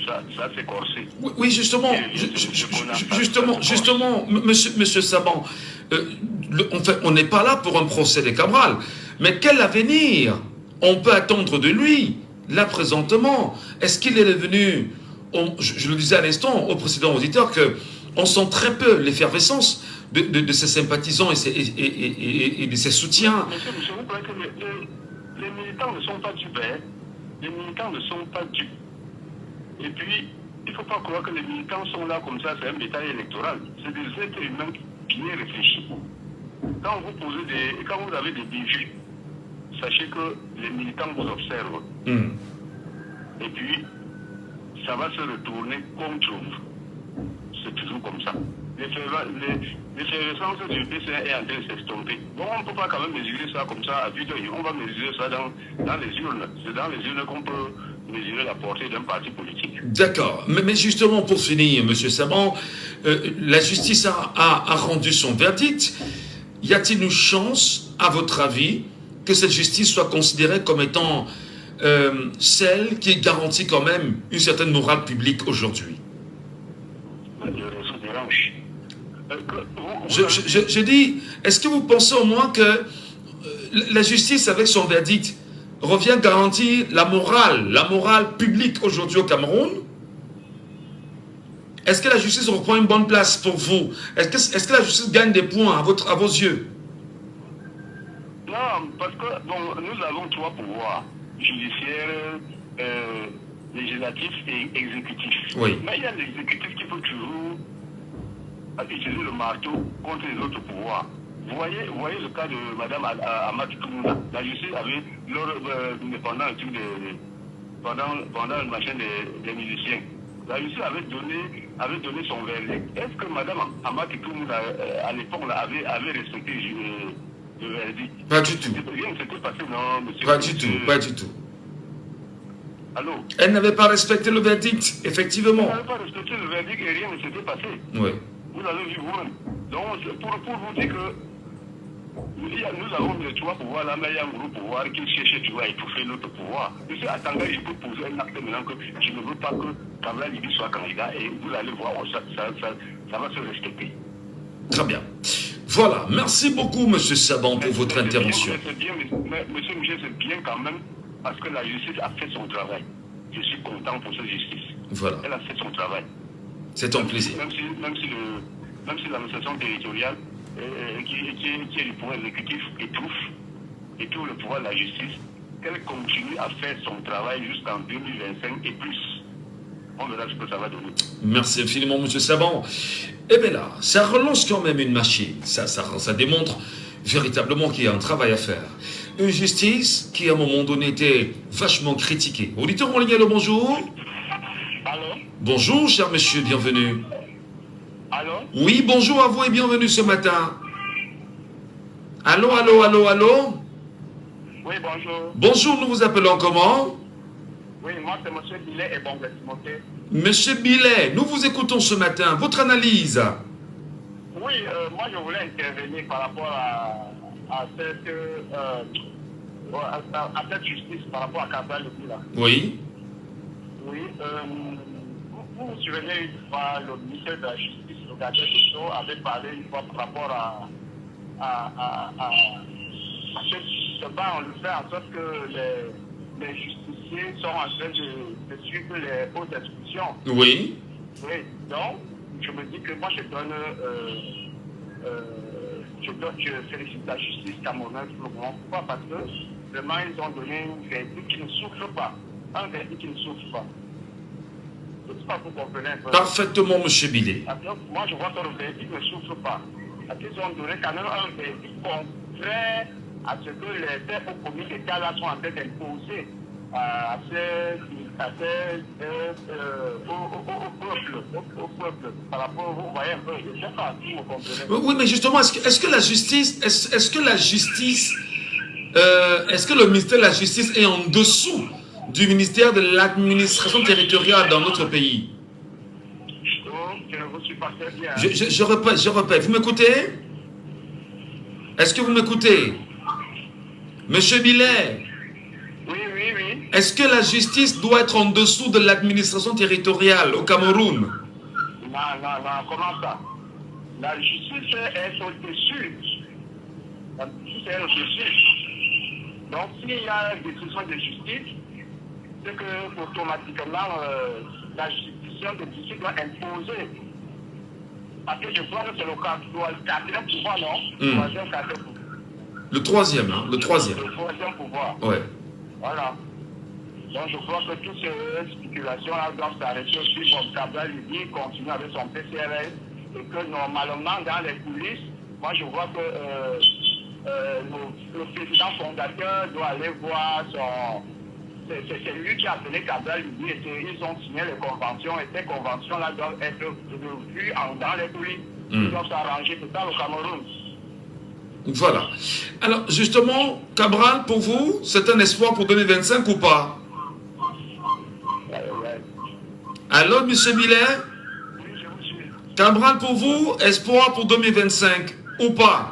Ça c'est corsé. Oui, justement, monsieur Saban, en fait, on n'est pas là pour un procès des Cabral. Mais quel avenir on peut attendre de lui, là présentement? Est-ce qu'il est devenu, je le disais à l'instant au précédent auditeur, qu'on sent très peu l'effervescence de ses sympathisants et de ses soutiens? Monsieur, vous croyez que les militants ne sont pas dupes. Les militants ne sont pas dupes. Et puis, il ne faut pas croire que les militants sont là comme ça, c'est un bétail électoral. C'est des êtres humains bien réfléchis. Quand vous avez des défis, sachez que les militants vous observent. Et puis, ça va se retourner contre vous. C'est toujours comme ça. L'effervescence du PCA est en train de s'estomper. Donc on ne peut pas quand même mesurer ça comme ça à vue d'œil. On va mesurer ça dans les urnes. C'est dans les urnes qu'on peut mesurer la portée d'un parti politique. D'accord. Mais justement, pour finir, M. Saban, la justice a rendu son verdict. Y a-t-il une chance, à votre avis, que cette justice soit considérée comme étant celle qui garantit quand même une certaine morale publique aujourd'hui? Je dis, est-ce que vous pensez au moins que la justice, avec son verdict, revient garantir la morale publique aujourd'hui au Cameroun? Est-ce que la justice reprend une bonne place pour vous? Est-ce que la justice gagne des points à vos yeux? Non, parce que bon, nous avons trois pouvoirs, judiciaire, législatif et exécutif. Oui. Mais il y a l'exécutif qui peut toujours utiliser le marteau contre les autres pouvoirs. Vous voyez le cas de Mme Amadou Toumouna. La justice avait, pendant le machin des musiciens, la justice avait donné son verdict. Est-ce que Mme Amadou Toumouna, à l'époque, avait respecté le verdict? Pas du tout. Rien ne s'était passé, non, monsieur. Pas du tout. Allô? Elle n'avait pas respecté le verdict, effectivement. Elle n'avait pas respecté le verdict et rien ne s'était passé. Oui. Vous avez vu vous-même. Donc, pour vous dire que nous avons les trois pouvoirs là, mais il y a un gros pouvoir qui cherche toujours à étouffer l'autre pouvoir. Monsieur Atanga, je peux poser un acte maintenant que je ne veux pas que Kamala Libi soit candidat et vous allez voir, ça va se respecter. Très bien. Voilà. Merci beaucoup, M. Saban, pour votre intervention. Monsieur Michel, c'est bien quand même parce que la justice a fait son travail. Je suis content pour cette justice. Voilà. Elle a fait son travail. C'est un plaisir. Même si l'administration territoriale qui est le pouvoir exécutif et tout le pouvoir de la justice, qu'elle continue à faire son travail jusqu'en 2025 et plus. On verra ce que ça va donner. Merci infiniment, M. Saban. Eh bien là, ça relance quand même une machine. Ça démontre véritablement qu'il y a un travail à faire. Une justice qui, à un moment donné, était vachement critiquée. Auditeur en ligne, allô, bonjour. Allô? Bonjour, cher monsieur, bienvenue. Allô? Oui, bonjour à vous et bienvenue ce matin. Allô? Oui, bonjour. Bonjour, nous vous appelons comment? Oui, moi c'est M. Billet et bon, Timothée. Monsieur Billet, nous vous écoutons ce matin. Votre analyse? Oui, moi je voulais intervenir par rapport à cette justice, par rapport à Kabal Lebi là. Oui. Oui, vous vous souvenez une fois, le ministère de la Justice, le garde des Sceaux, avait parlé une fois par rapport à ce débat. On le fait en sorte que les justiciers sont en train de suivre les hautes institutions. Oui. Oui, donc, je me dis que moi je félicite la justice camerounaise pour le moment. Pourquoi? Parce que vraiment ils ont donné un verdict qui ne souffre pas. Un verdict qui ne souffre pas. Je ne sais pas si vous comprenez un peu. Parfaitement, monsieur Billet. Moi je vois que le verdict ne souffre pas. Parce qu'ils ont donné quand même un verdict contraire à ce que les faits au commis d'État là sont en train d'imposer au peuple, par rapport, vous voyez un peu, je ne sais pas si vous comprenez. Oui, mais justement, est-ce que le ministère de la Justice est en dessous du ministère de l'administration territoriale dans notre pays? Je ne vous suis pas très bien. Je répète, vous m'écoutez? Est-ce que vous m'écoutez? Monsieur Billet? Oui. Est-ce que la justice doit être en dessous de l'administration territoriale au Cameroun? Non, comment ça? La justice est au-dessus. La justice est au-dessus. Donc, s'il y a une décision de justice, c'est que automatiquement, la justice de justice doit imposer. Parce que je crois que c'est le quatrième pouvoir, non? Le troisième, hein? Le troisième. Le troisième pouvoir. Ouais. Voilà. Donc je crois que toutes ces spéculations-là doivent s'arrêter aussi pour Kabal Libi continue avec son PCRL et que normalement dans les coulisses, moi je vois que le président fondateur doit aller voir c'est lui qui a appelé Cabral Libi et ils ont signé les conventions et ces conventions-là doivent être revues dans les pays. Ils doivent s'arranger, c'est ça le Cameroun. Voilà. Alors, justement, Cabral, pour vous, c'est un espoir pour 2025 ou pas? Ouais. Allô, M. Millet? Oui, je vous suis. Cabral, pour vous, espoir pour 2025 ou pas?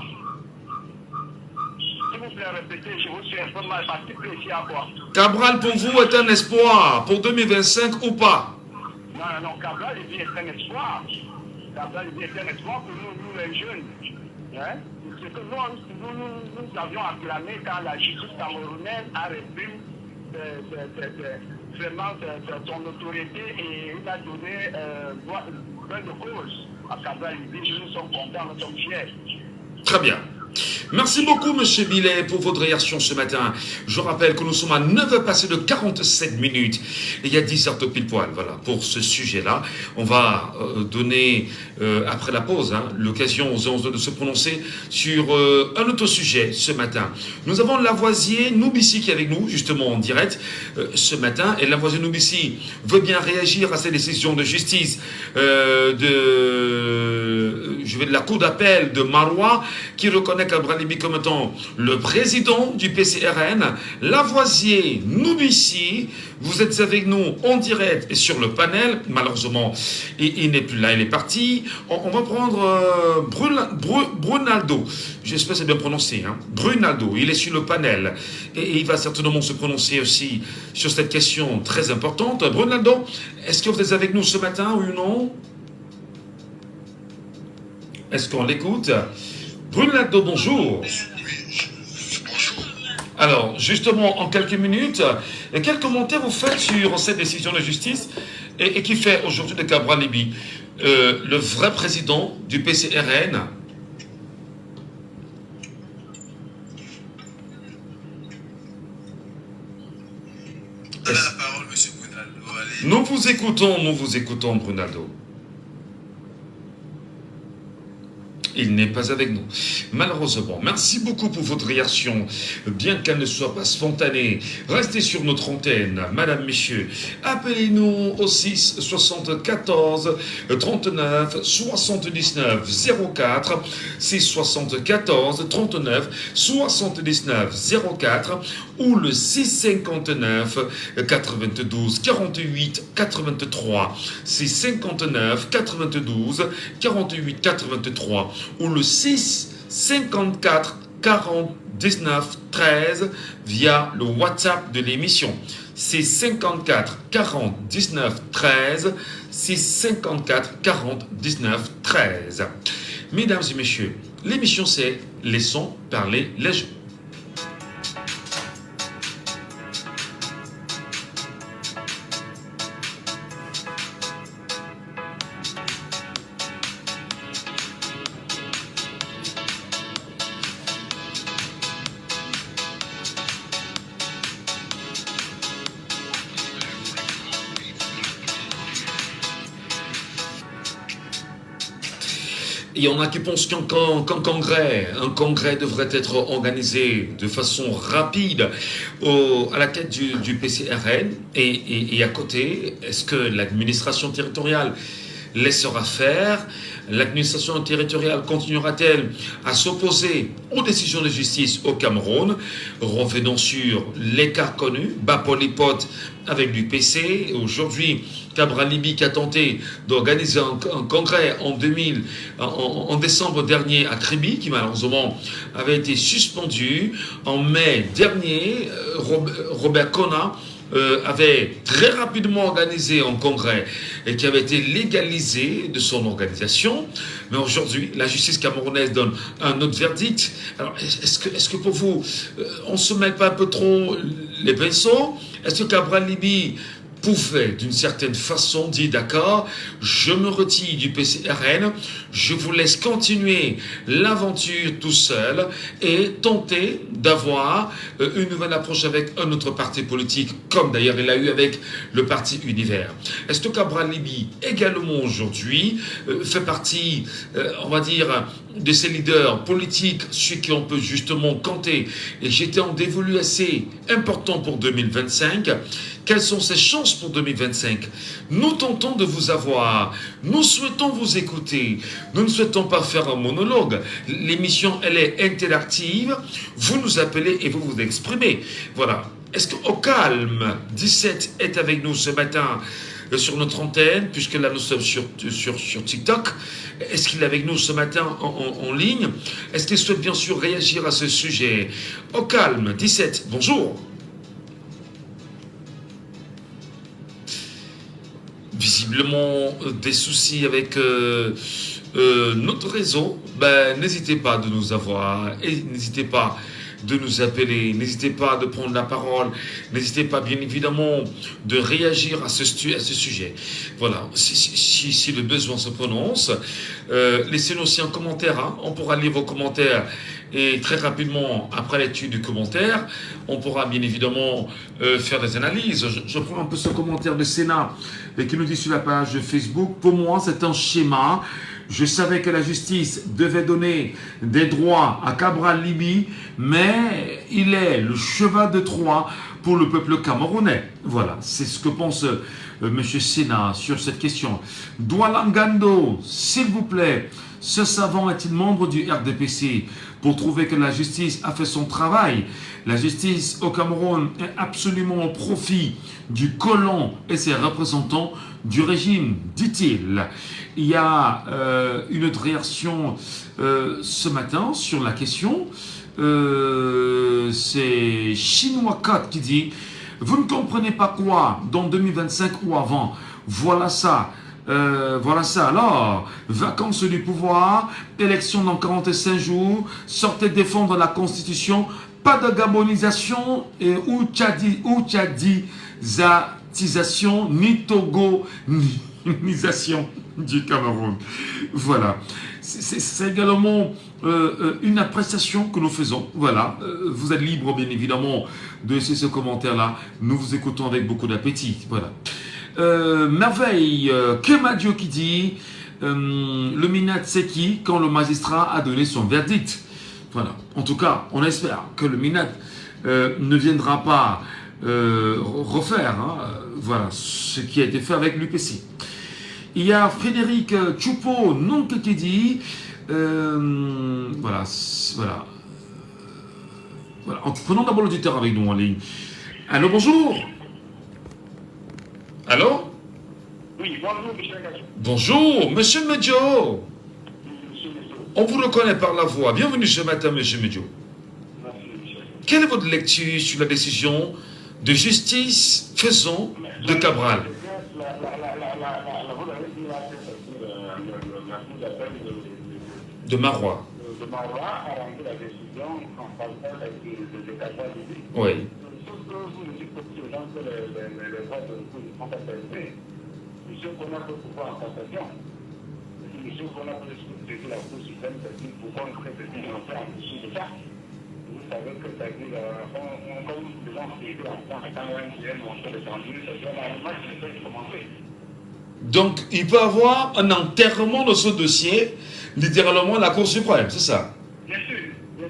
S'il vous plaît, répétez, je vous suis un peu mal participé ici à quoi? Cabral, pour vous, est un espoir pour 2025 ou pas? Non, Cabral Libi est un espoir. Cabral Libi est un espoir pour nous les jeunes. Hein? Ce que nous avions acclamé quand la justice camerounaise a repris vraiment son autorité et il a donné gain de cause à Cabral Libi. Nous sommes contents, nous sommes fiers. Très bien. Merci beaucoup, M. Millet, pour votre réaction ce matin. Je rappelle que nous sommes à 9h passées de 47 minutes. Et il y a 10 heures de pile poil. Voilà, pour ce sujet-là. On va donner, après la pause, l'occasion aux 11 de se prononcer sur un autre sujet ce matin. Nous avons Lavoisier Noubissi qui est avec nous, justement en direct, ce matin. Et Lavoisier Noubissi veut bien réagir à ces décisions de justice de la Cour d'appel de Marois, qui reconnaît Cabral Libi comme étant le président du PCRN. Lavoisier Noubissi, vous êtes avec nous en direct et sur le panel. Malheureusement, il n'est plus là, il est parti. On va prendre Brunaldo. J'espère que c'est bien prononcé. Brunaldo, il est sur le panel. Et il va certainement se prononcer aussi sur cette question très importante. Brunaldo, est-ce que vous êtes avec nous ce matin ou non? Est-ce qu'on l'écoute? Brunaldo, bonjour. Bonjour. Alors, justement, en quelques minutes, quel commentaire vous faites sur cette décision de justice et qui fait aujourd'hui de Cabral Libi le vrai président du PCRN? Donnez la parole, M. Brunaldo. Allez. Nous vous écoutons, Brunaldo. Il n'est pas avec nous. Malheureusement, merci beaucoup pour votre réaction, bien qu'elle ne soit pas spontanée. Restez sur notre antenne, madame, messieurs. Appelez-nous au 6 74 39 79 04, 6 74 39 79 04 ou le 659 92 48 83, 659 92 48 83 ou le 6 54 40 19 13 via le WhatsApp de l'émission. 6 54 40 19 13, 6 54 40 19 13. Mesdames et messieurs, l'émission c'est Laissons parler les gens. Il y en a qui pensent qu'un congrès devrait être organisé de façon rapide à la tête du PCRN et à côté, est-ce que l'administration territoriale laissera faire? L'administration territoriale continuera-t-elle à s'opposer aux décisions de justice au Cameroun? Revenons sur l'écart connu, Bas-Polypote avec l'UPC. Aujourd'hui, Cabral Libi qui a tenté d'organiser un congrès en décembre dernier à Kribi, qui malheureusement avait été suspendu. En mai dernier, Robert Kona avait très rapidement organisé un congrès et qui avait été légalisé de son organisation. Mais aujourd'hui, la justice camerounaise donne un autre verdict. Alors, est-ce que pour vous, on ne se mêle pas un peu trop les pinceaux? Est-ce que Cabral Libi pouvait d'une certaine façon dire d'accord, je me retire du PCRN, je vous laisse continuer l'aventure tout seul et tenter d'avoir une nouvelle approche avec un autre parti politique, comme d'ailleurs il a eu avec le parti Univers. Est-ce que Cabral Libby également aujourd'hui fait partie, on va dire, de ces leaders politiques, ceux qui on peut justement compter et j'étais en dévolu assez important pour 2025. Quelles sont ses chances pour 2025? Nous tentons de vous avoir, nous souhaitons vous écouter, nous ne souhaitons pas faire un monologue. L'émission, elle est interactive, vous nous appelez et vous vous exprimez. Voilà. Est-ce qu'au calme, 17 est avec nous ce matin sur notre antenne, puisque là nous sommes sur TikTok. Est-ce qu'il est avec nous ce matin en ligne? Est-ce qu'il souhaite bien sûr réagir à ce sujet? Au calme, 17, bonjour. Visiblement des soucis avec notre réseau, n'hésitez pas de nous avoir et n'hésitez pas de nous appeler, n'hésitez pas de prendre la parole, n'hésitez pas bien évidemment de réagir à ce sujet. Voilà, si le besoin se prononce, laissez-nous aussi un commentaire, hein. On pourra lire vos commentaires et très rapidement, après l'étude du commentaire, on pourra bien évidemment faire des analyses. Je prends un peu ce commentaire de Sénat qui nous dit sur la page Facebook, pour moi c'est un schéma. Je savais que la justice devait donner des droits à Cabral Libby, mais il est le cheval de Troie pour le peuple camerounais. Voilà, c'est ce que pense M. Sénat sur cette question. Doualangando, s'il vous plaît, ce savant est-il membre du RDPC pour trouver que la justice a fait son travail? La justice au Cameroun est absolument au profit du colon et ses représentants du régime, dit-il. Il y a une autre réaction ce matin sur la question. C'est Chinois 4 qui dit « Vous ne comprenez pas quoi dans 2025 ou avant? Voilà ça. Voilà ça. Alors, vacances du pouvoir, élection dans 45 jours, sortez défendre la Constitution, pas de gabonisation ou tchadisation, ni togonisation du Cameroun. » Voilà. C'est également une appréciation que nous faisons. Voilà. Vous êtes libre, bien évidemment, de laisser ce commentaire-là. Nous vous écoutons avec beaucoup d'appétit. Voilà. Merveille, Kemadio qui dit le minat c'est qui quand le magistrat a donné son verdict. Voilà. En tout cas, on espère que le minat ne viendra pas refaire voilà, ce qui a été fait avec l'UPC. Il y a Frédéric Choupo Nonk qui dit voilà. Prenons d'abord l'auditeur avec nous en ligne. Allô, bonjour. Allô? Oui, bonjour, monsieur Gacho. Bonjour, monsieur Medjo. On vous reconnaît par la voix. Bienvenue ce matin, monsieur Medjo. Merci, monsieur. Quelle est votre lecture sur la décision de justice faisant de Cabral? Vous avez dit la cour d'appel De Marois. de Marois a rendu la décision en faveur de Cabral Libby. Oui. Sauf que vous nous dites aussi aux gens que les droits de recours ne sont pas saisés. Monsieur Kona peut pouvoir en cassation. Monsieur Kona peut saisir la Cour suprême, c'est-à-dire pouvoir prévenir un peu en dessous de ça. Vous savez que c'est-à-dire, comme les gens qui étaient en temps, quand même, qui aiment montrer les ennuis, c'est-à-dire, la match ne peut commencer. Donc, il peut y avoir un enterrement de ce dossier, littéralement à la Cour suprême, c'est ça? Bien sûr, c'est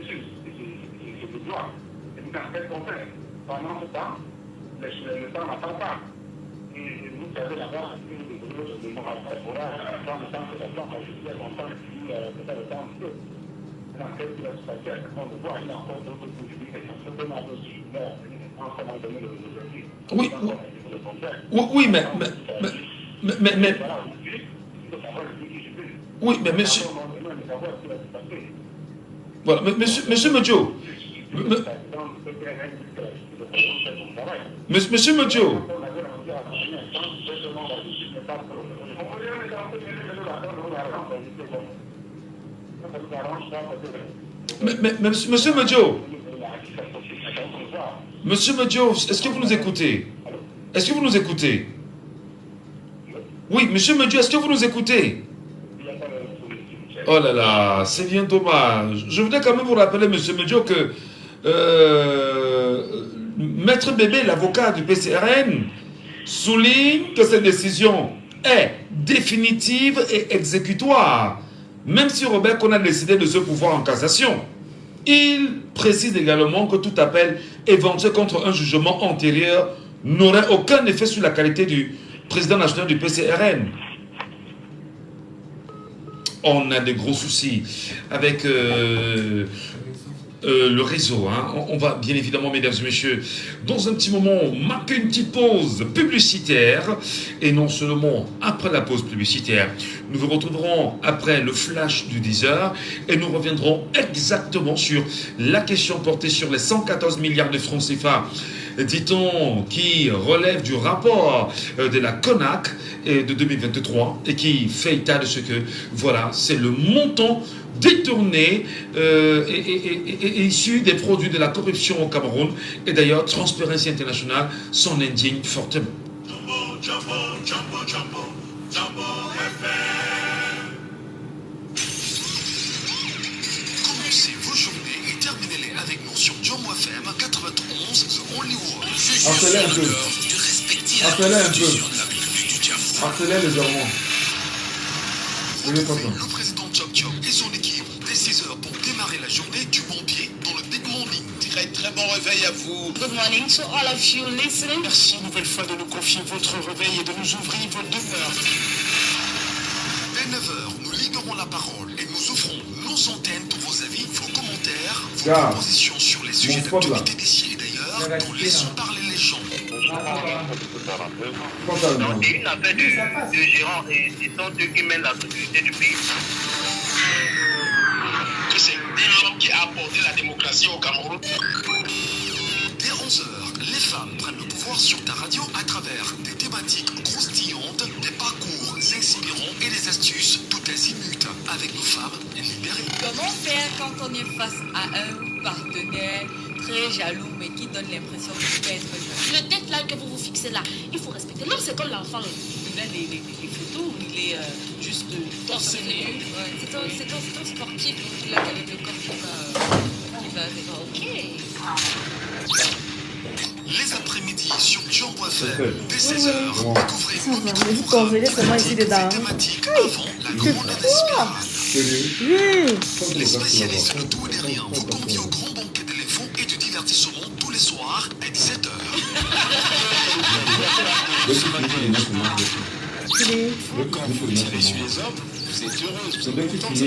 le droit. Et vous en faites contraire. Pendant ce temps, le temps n'attend pas. Et vous savez là-bas, le moral pourra attendre le temps que la planche a justice longtemps, puis peut-être le temps un peu. L'enquête qui va se passer à ce moment de voir, il y a encore d'autres politiques qui sont certainement aussi morts, en comment donner le verdict. Oui, oui, mais oui, mais monsieur, voilà, mais monsieur Medjo, monsieur Medjo, monsieur Medjo, est-ce que vous nous écoutez? Est-ce que vous nous écoutez? Oui, monsieur Medio, est-ce que vous nous écoutez? Oh là là, c'est bien dommage. Je voudrais quand même vous rappeler, monsieur Medio, que Maître Bébé, l'avocat du PCRN, souligne que cette décision est définitive et exécutoire, même si Robert Cohn a décidé de se pourvoir en cassation. Il précise également que tout appel éventuel contre un jugement antérieur n'aurait aucun effet sur la qualité du président national du PCRN. On a des gros soucis avec le réseau. Hein. On va bien évidemment, mesdames et messieurs, dans un petit moment, marquer une petite pause publicitaire. Et non seulement après la pause publicitaire, nous vous retrouverons après le flash du 10h et nous reviendrons exactement sur la question portée sur les 114 milliards de francs CFA, dit-on, qui relève du rapport de la CONAC de 2023 et qui fait état de ce que, voilà, c'est le montant détourné et issu des produits de la corruption au Cameroun. Et d'ailleurs, Transparency International s'en indigne fortement. Commencez vos journées et terminez-les avec nous sur Jumbo FM 91 The Only World. Accélère un peu. Accélère un peu. Accélère légèrement. Le président Chok Chok et son équipe dès 6h pour démarrer la journée du bon pied dans le Big Morning. Très bon réveil à vous. Good morning to all of you listening. Merci une nouvelle fois de nous confier votre réveil et de nous ouvrir vos demeures. Dès 9h, nous libérons la parole et nous offrons nos antennes pour vos avis, vos commentaires, vos propositions sur les sujets d'actualité d'ici et d'ailleurs. Nous laissons parler les gens. Donc, c'est une affaire de gérants et ce sont eux qui mènent la sécurité du pays. Que c'est l'homme qui a apporté la démocratie au Cameroun. Dès 11h, les femmes prennent le pouvoir sur ta radio à travers des thématiques croustillantes, des parcours inspirants et des astuces tout azimuts avec nos femmes libérées. Comment faire quand on est face à un partenaire très jaloux mais qui donne l'impression qu'il peut être jaloux? Le deadline que vous vous fixez là, il faut respecter. L'homme, c'est comme l'enfant. Il a des photos où il est juste torse nu. C'est un sportif, donc il a quand même le corps qui va avec. Ok. Les après-midi sur Jumbo FM, dès 16h, découvrez Ça va, mais vous congelez seulement ici dedans. thématiques avant la grande espérance. Oui. Les spécialistes de tout et de rien vous convient au grand banquet de l'info et du divertissement tous les soirs à 17h. Quand vous tirez sur les hommes, vous êtes heureuse. Vous êtes contente.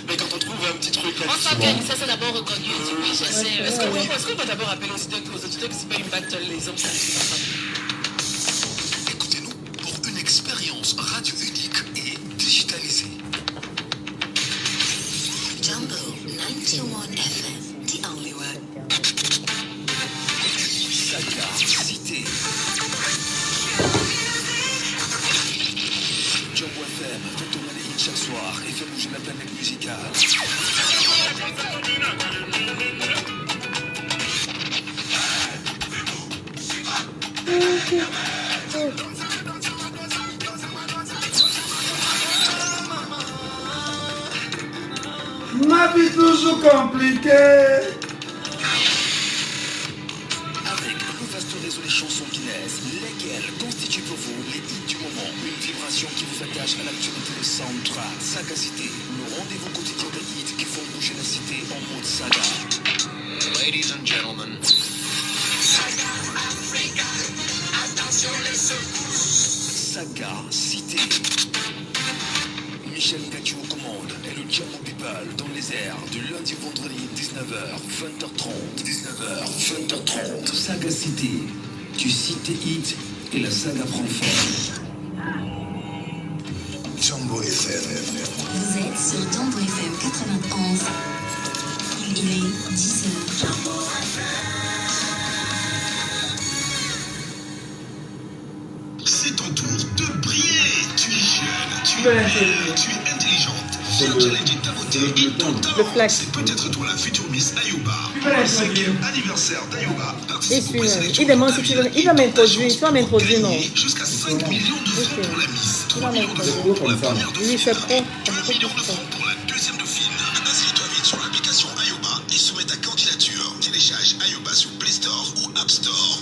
Mais quand on trouve un petit truc là, On s'organise, ça c'est d'abord reconnu. Oui, je sais. Est-ce qu'on va d'abord appeler aux auditeurs que c'est pas une battle, les hommes sont Écoutez-nous pour une expérience radio unique et digitalisée. Jumbo 91 FM, the only one. Saga Cité. Jumbo FM, fait tourner les hits chaque soir et fait bouger la planète musicale. Ma vie toujours compliquée. Avec le vaste réseau des chansons guinaises, lesquelles constituent pour vous les hits du moment, une vibration qui vous attache à l'actualité de Soundtrack. Saga Cité, le rendez-vous quotidien des hits qui font bouger la cité en mode saga. Ladies and gentlemen. Saga Cité. Michel Gatiou aux commandes et le Jumbo People dans les airs du lundi au vendredi 19h, 20h30. 19h, 20h30. Saga Cité. Tu cites tes hits et la saga prend forme. Jumbo FM. Vous êtes sur Jumbo FM 91. Il est 10h. C'est ton tour de briller. Tu es jeune, tu es belle, tu es intelligente. Viens challenger ta beauté beauté et tout Le talent. flash. C'est peut-être toi la future Miss Ayuba. Pour le 5e anniversaire d'Ayuba, Et participe aux sélections il demande de si ta tu vie veux. et Il va tente ta m'introduire. chance Tu vas pour m'introduire, non? gagner jusqu'à 5 millions de francs Ok. pour la Miss, Tu 3 vas millions de francs m'introduire. pour la première de Oui, c'est pro. 1 million de francs pour la deuxième de film. Inscris-toi vite sur l'application Ayoba et soumets ta candidature. Télécharge Ayoba sur Play Store ou App Store.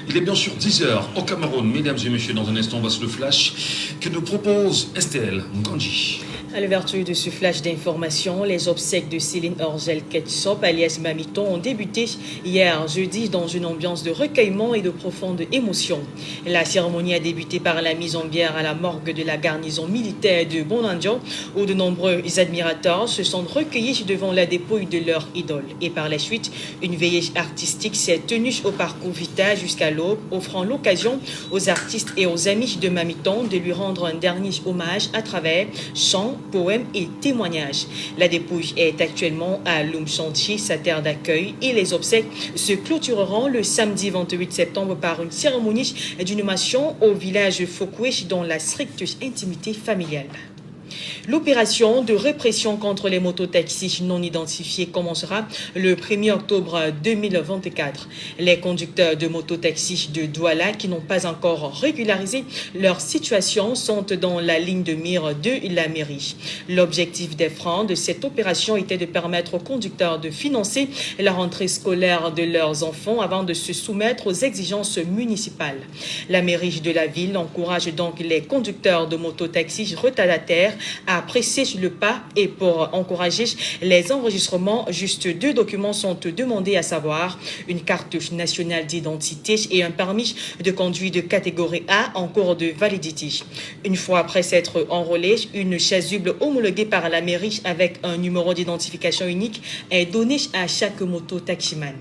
Il est bien sûr 10h au Cameroun. Mesdames et messieurs, dans un instant, on va sur le flash que nous propose Estelle Nganji. À l'ouverture de ce flash d'information, les obsèques de Céline Orgel Ketchup, alias Mamiton, ont débuté hier jeudi dans une ambiance de recueillement et de profonde émotion. La cérémonie a débuté par la mise en bière à la morgue de la garnison militaire de Bonandio, où de nombreux admirateurs se sont recueillis devant la dépouille de leur idole. Et par la suite, une veillée artistique s'est tenue au parcours Vita jusqu'à l'aube, offrant l'occasion aux artistes et aux amis de Mamiton de lui rendre un dernier hommage à travers chants, poèmes et témoignages. La dépouille est actuellement à Lumchanti, sa terre d'accueil, et les obsèques se clôtureront le samedi 28 septembre par une cérémonie d'inhumation au village Fokoué dans la stricte intimité familiale. L'opération de répression contre les mototaxis non identifiés commencera le 1er octobre 2024. Les conducteurs de mototaxis de Douala qui n'ont pas encore régularisé leur situation sont dans la ligne de mire de la mairie. L'objectif des freins de cette opération était de permettre aux conducteurs de financer la rentrée scolaire de leurs enfants avant de se soumettre aux exigences municipales. La mairie de la ville encourage donc les conducteurs de mototaxis retardataires à presser le pas, et pour encourager les enregistrements, juste 2 documents sont demandés, à savoir une carte nationale d'identité et un permis de conduire de catégorie A en cours de validité. Une fois après s'être enrôlé, une chasuble homologuée par la mairie avec un numéro d'identification unique est donnée à chaque moto-taximan.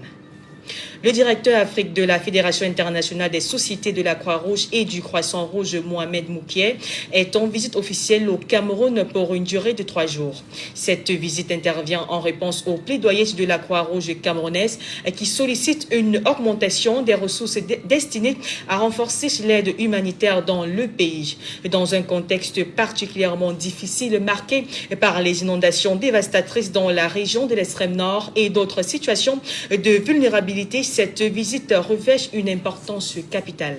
Le directeur Afrique de la Fédération internationale des sociétés de la Croix-Rouge et du Croissant-Rouge, Mohamed Moukier, est en visite officielle au Cameroun pour une durée de 3 jours. Cette visite intervient en réponse au plaidoyer de la Croix-Rouge camerounaise qui sollicite une augmentation des ressources destinées à renforcer l'aide humanitaire dans le pays. Dans un contexte particulièrement difficile marqué par les inondations dévastatrices dans la région de l'extrême nord et d'autres situations de vulnérabilité, cette visite revêt une importance capitale.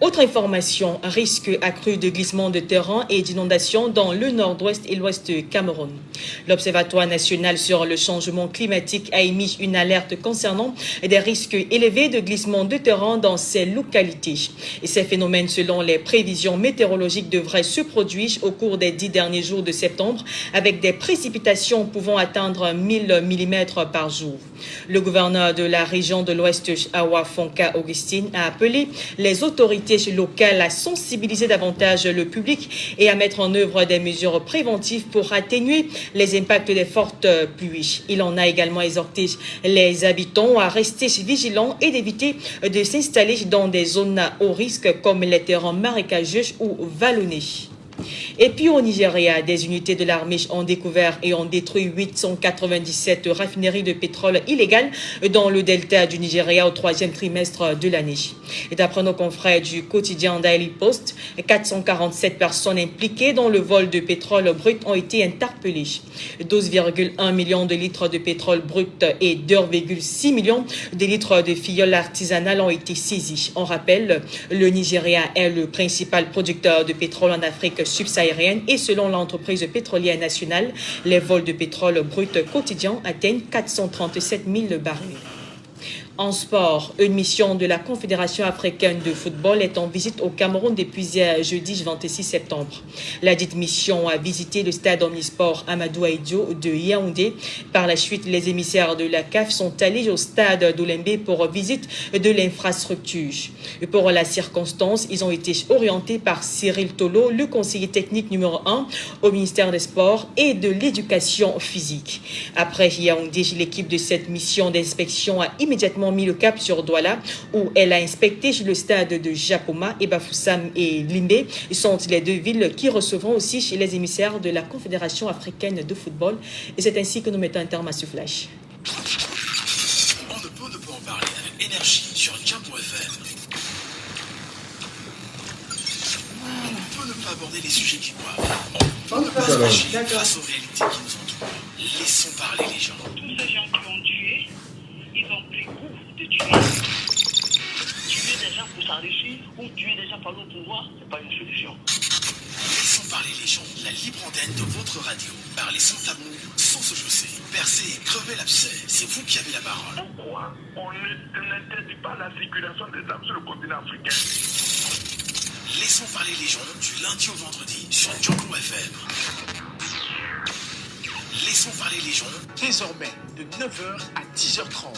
Autre information, risque accru de glissement de terrain et d'inondation dans le nord-ouest et l'ouest du Cameroun. L'Observatoire national sur le changement climatique a émis une alerte concernant des risques élevés de glissement de terrain dans ces localités. Et ces phénomènes, selon les prévisions météorologiques, devraient se produire au cours des 10 derniers jours de septembre, avec des précipitations pouvant atteindre 1000 mm par jour. Le gouverneur de la région de l'Ouest, Awa Fonka Augustine, a appelé les autorités locales à sensibiliser davantage le public et à mettre en œuvre des mesures préventives pour atténuer les impacts des fortes pluies. Il en a également exhorté les habitants à rester vigilants et d'éviter de s'installer dans des zones à haut risque comme les terrains marécageux ou vallonnés. Et puis au Nigeria, des unités de l'armée ont découvert et ont détruit 897 raffineries de pétrole illégales dans le delta du Nigeria au 3e trimestre de l'année. Et d'après nos confrères du quotidien Daily Post, 447 personnes impliquées dans le vol de pétrole brut ont été interpellées. 12,1 millions de litres de pétrole brut et 2,6 millions de litres de fioul artisanal ont été saisis. On rappelle, le Nigeria est le principal producteur de pétrole en Afrique subsaharienne et selon l'entreprise pétrolière nationale, les vols de pétrole brut quotidiens atteignent 437 000 barils. En sport, une mission de la Confédération africaine de football est en visite au Cameroun depuis jeudi 26 septembre. La dite mission a visité le stade omnisport Amadou Ahidjo de Yaoundé. Par la suite, les émissaires de la CAF sont allés au stade d'Olembe pour visite de l'infrastructure. Pour la circonstance, ils ont été orientés par Cyril Tolo, le conseiller technique numéro 1 au ministère des Sports et de l'Éducation physique. Après Yaoundé, l'équipe de cette mission d'inspection a immédiatement mis le cap sur Douala, où elle a inspecté le stade de Japoma et Bafoussam et Limbe. Ils sont les 2 villes qui recevront aussi chez les émissaires de la Confédération africaine de football. Et c'est ainsi que nous mettons un terme à ce flash. On ne peut en parler avec énergie sur Jam.fm. On ne peut ne pas aborder abordé les sujets qui doivent. On ne peut pas se cacher face aux réalités qui nous entourent. Laissons parler les gens. Tous ces gens qui ont tué, ils ont pris goût de tuer. Tuer des gens pour s'enrichir ou tuer des gens par le pouvoir, c'est pas une solution. Laissons parler les gens. La libre antenne de votre radio. Parlez sans tabou, sans se chausser. Percez et crevez l'abcès. C'est vous qui avez la parole. Pourquoi on n'interdit pas la circulation des armes sur le continent africain? Laissons parler les gens du lundi au vendredi sur Django FM. Laissons parler les gens désormais de 9h à 10h30.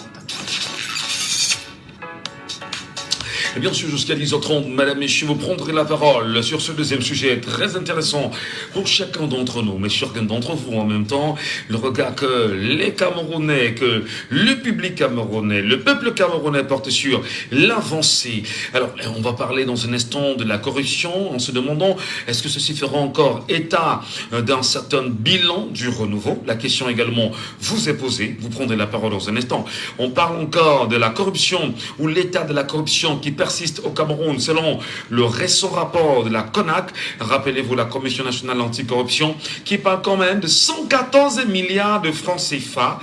Et bien sûr, jusqu'à 10h30, Madame, Messieurs, vous prendrez la parole sur ce deuxième sujet très intéressant pour chacun d'entre nous, mais chacun d'entre vous en même temps. Le regard que les Camerounais, que le public camerounais, le peuple camerounais porte sur l'avancée. Alors, on va parler dans un instant de la corruption en se demandant est-ce que ceci fera encore état d'un certain bilan du renouveau. La question également vous est posée. Vous prendrez la parole dans un instant. On parle encore de la corruption ou l'état de la corruption qui persiste au Cameroun selon le récent rapport de la CONAC, rappelez-vous la Commission nationale anticorruption, qui parle quand même de 114 milliards de francs CFA,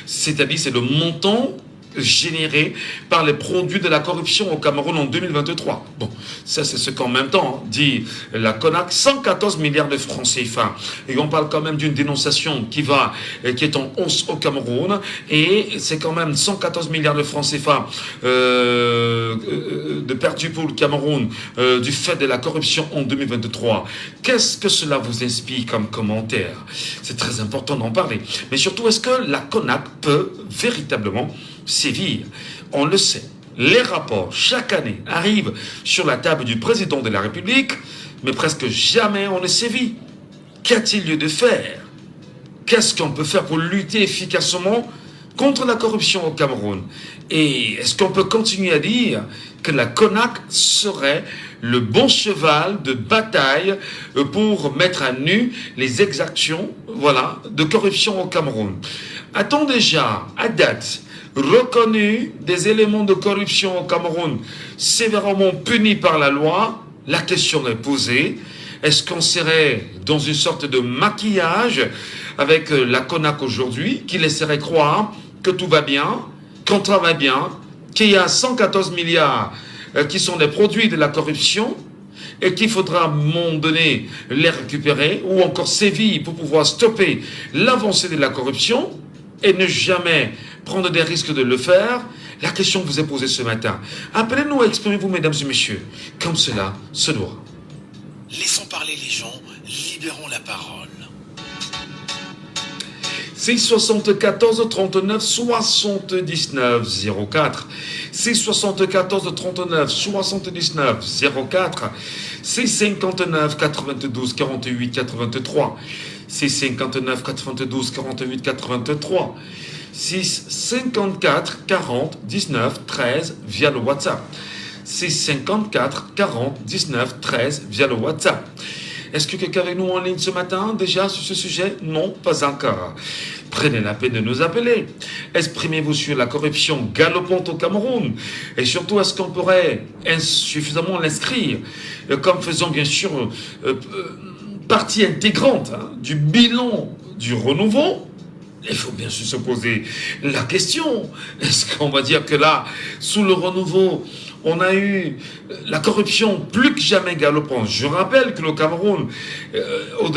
c'est-à-dire c'est le montant généré par les produits de la corruption au Cameroun en 2023. Bon, ça c'est ce qu'en même temps dit la CONAC, 114 milliards de francs CFA. Et on parle quand même d'une dénonciation qui est en hausse au Cameroun, et c'est quand même 114 milliards de francs CFA de perdus pour le Cameroun du fait de la corruption en 2023. Qu'est-ce que cela vous inspire comme commentaire? C'est très important d'en parler. Mais surtout, est-ce que la CONAC peut véritablement sévir? On le sait, les rapports chaque année arrivent sur la table du président de la République, mais presque jamais on ne sévit. Qu'a-t-il lieu de faire? Qu'est-ce qu'on peut faire pour lutter efficacement contre la corruption au Cameroun? Et est-ce qu'on peut continuer à dire que la CONAC serait le bon cheval de bataille pour mettre à nu les exactions, de corruption au Cameroun? A-t-on déjà, à date, reconnu des éléments de corruption au Cameroun sévèrement punis par la loi? La question est posée. Est-ce qu'on serait dans une sorte de maquillage avec la CONAC aujourd'hui, qui laisserait croire que tout va bien, qu'on travaille bien, qu'il y a 114 milliards qui sont des produits de la corruption et qu'il faudra à un moment donné les récupérer ou encore sévir pour pouvoir stopper l'avancée de la corruption et ne jamais prendre des risques de le faire? La question vous est posée ce matin. Appelez-nous, exprimez-vous, mesdames et messieurs, comme cela se doit. Laissons parler les gens, libérons la parole. 674 39 79 04. 674 39 79 04. 659 92 48 83. 659 92 48 83. 654 40 19 13 via le WhatsApp. 654 40 19 13 via le WhatsApp. Est-ce que quelqu'un avec nous en ligne ce matin déjà sur ce sujet? Non, pas encore. Prenez la peine de nous appeler. Exprimez-vous sur la corruption galopante au Cameroun. Et surtout, est-ce qu'on pourrait suffisamment l'inscrire comme faisant bien sûr partie intégrante du bilan du renouveau? Il faut bien sûr se poser la question. Est-ce qu'on va dire que là, sous le renouveau, on a eu la corruption plus que jamais galopante? Je rappelle que le Cameroun, au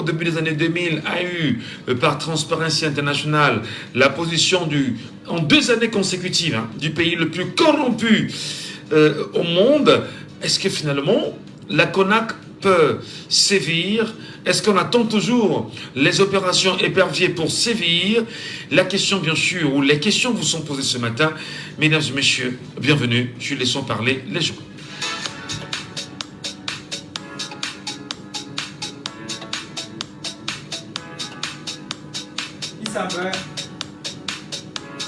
début des années 2000, a eu, par Transparency International, la position en 2 années consécutives, du pays le plus corrompu au monde. Est-ce que finalement, la CONAC peut sévir? Est-ce qu'on attend toujours les opérations éperviers pour sévir? La question, bien sûr, ou les questions vous sont posées ce matin. Mesdames et messieurs, bienvenue. Je laissons parler les gens. Isabelle,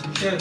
Michel,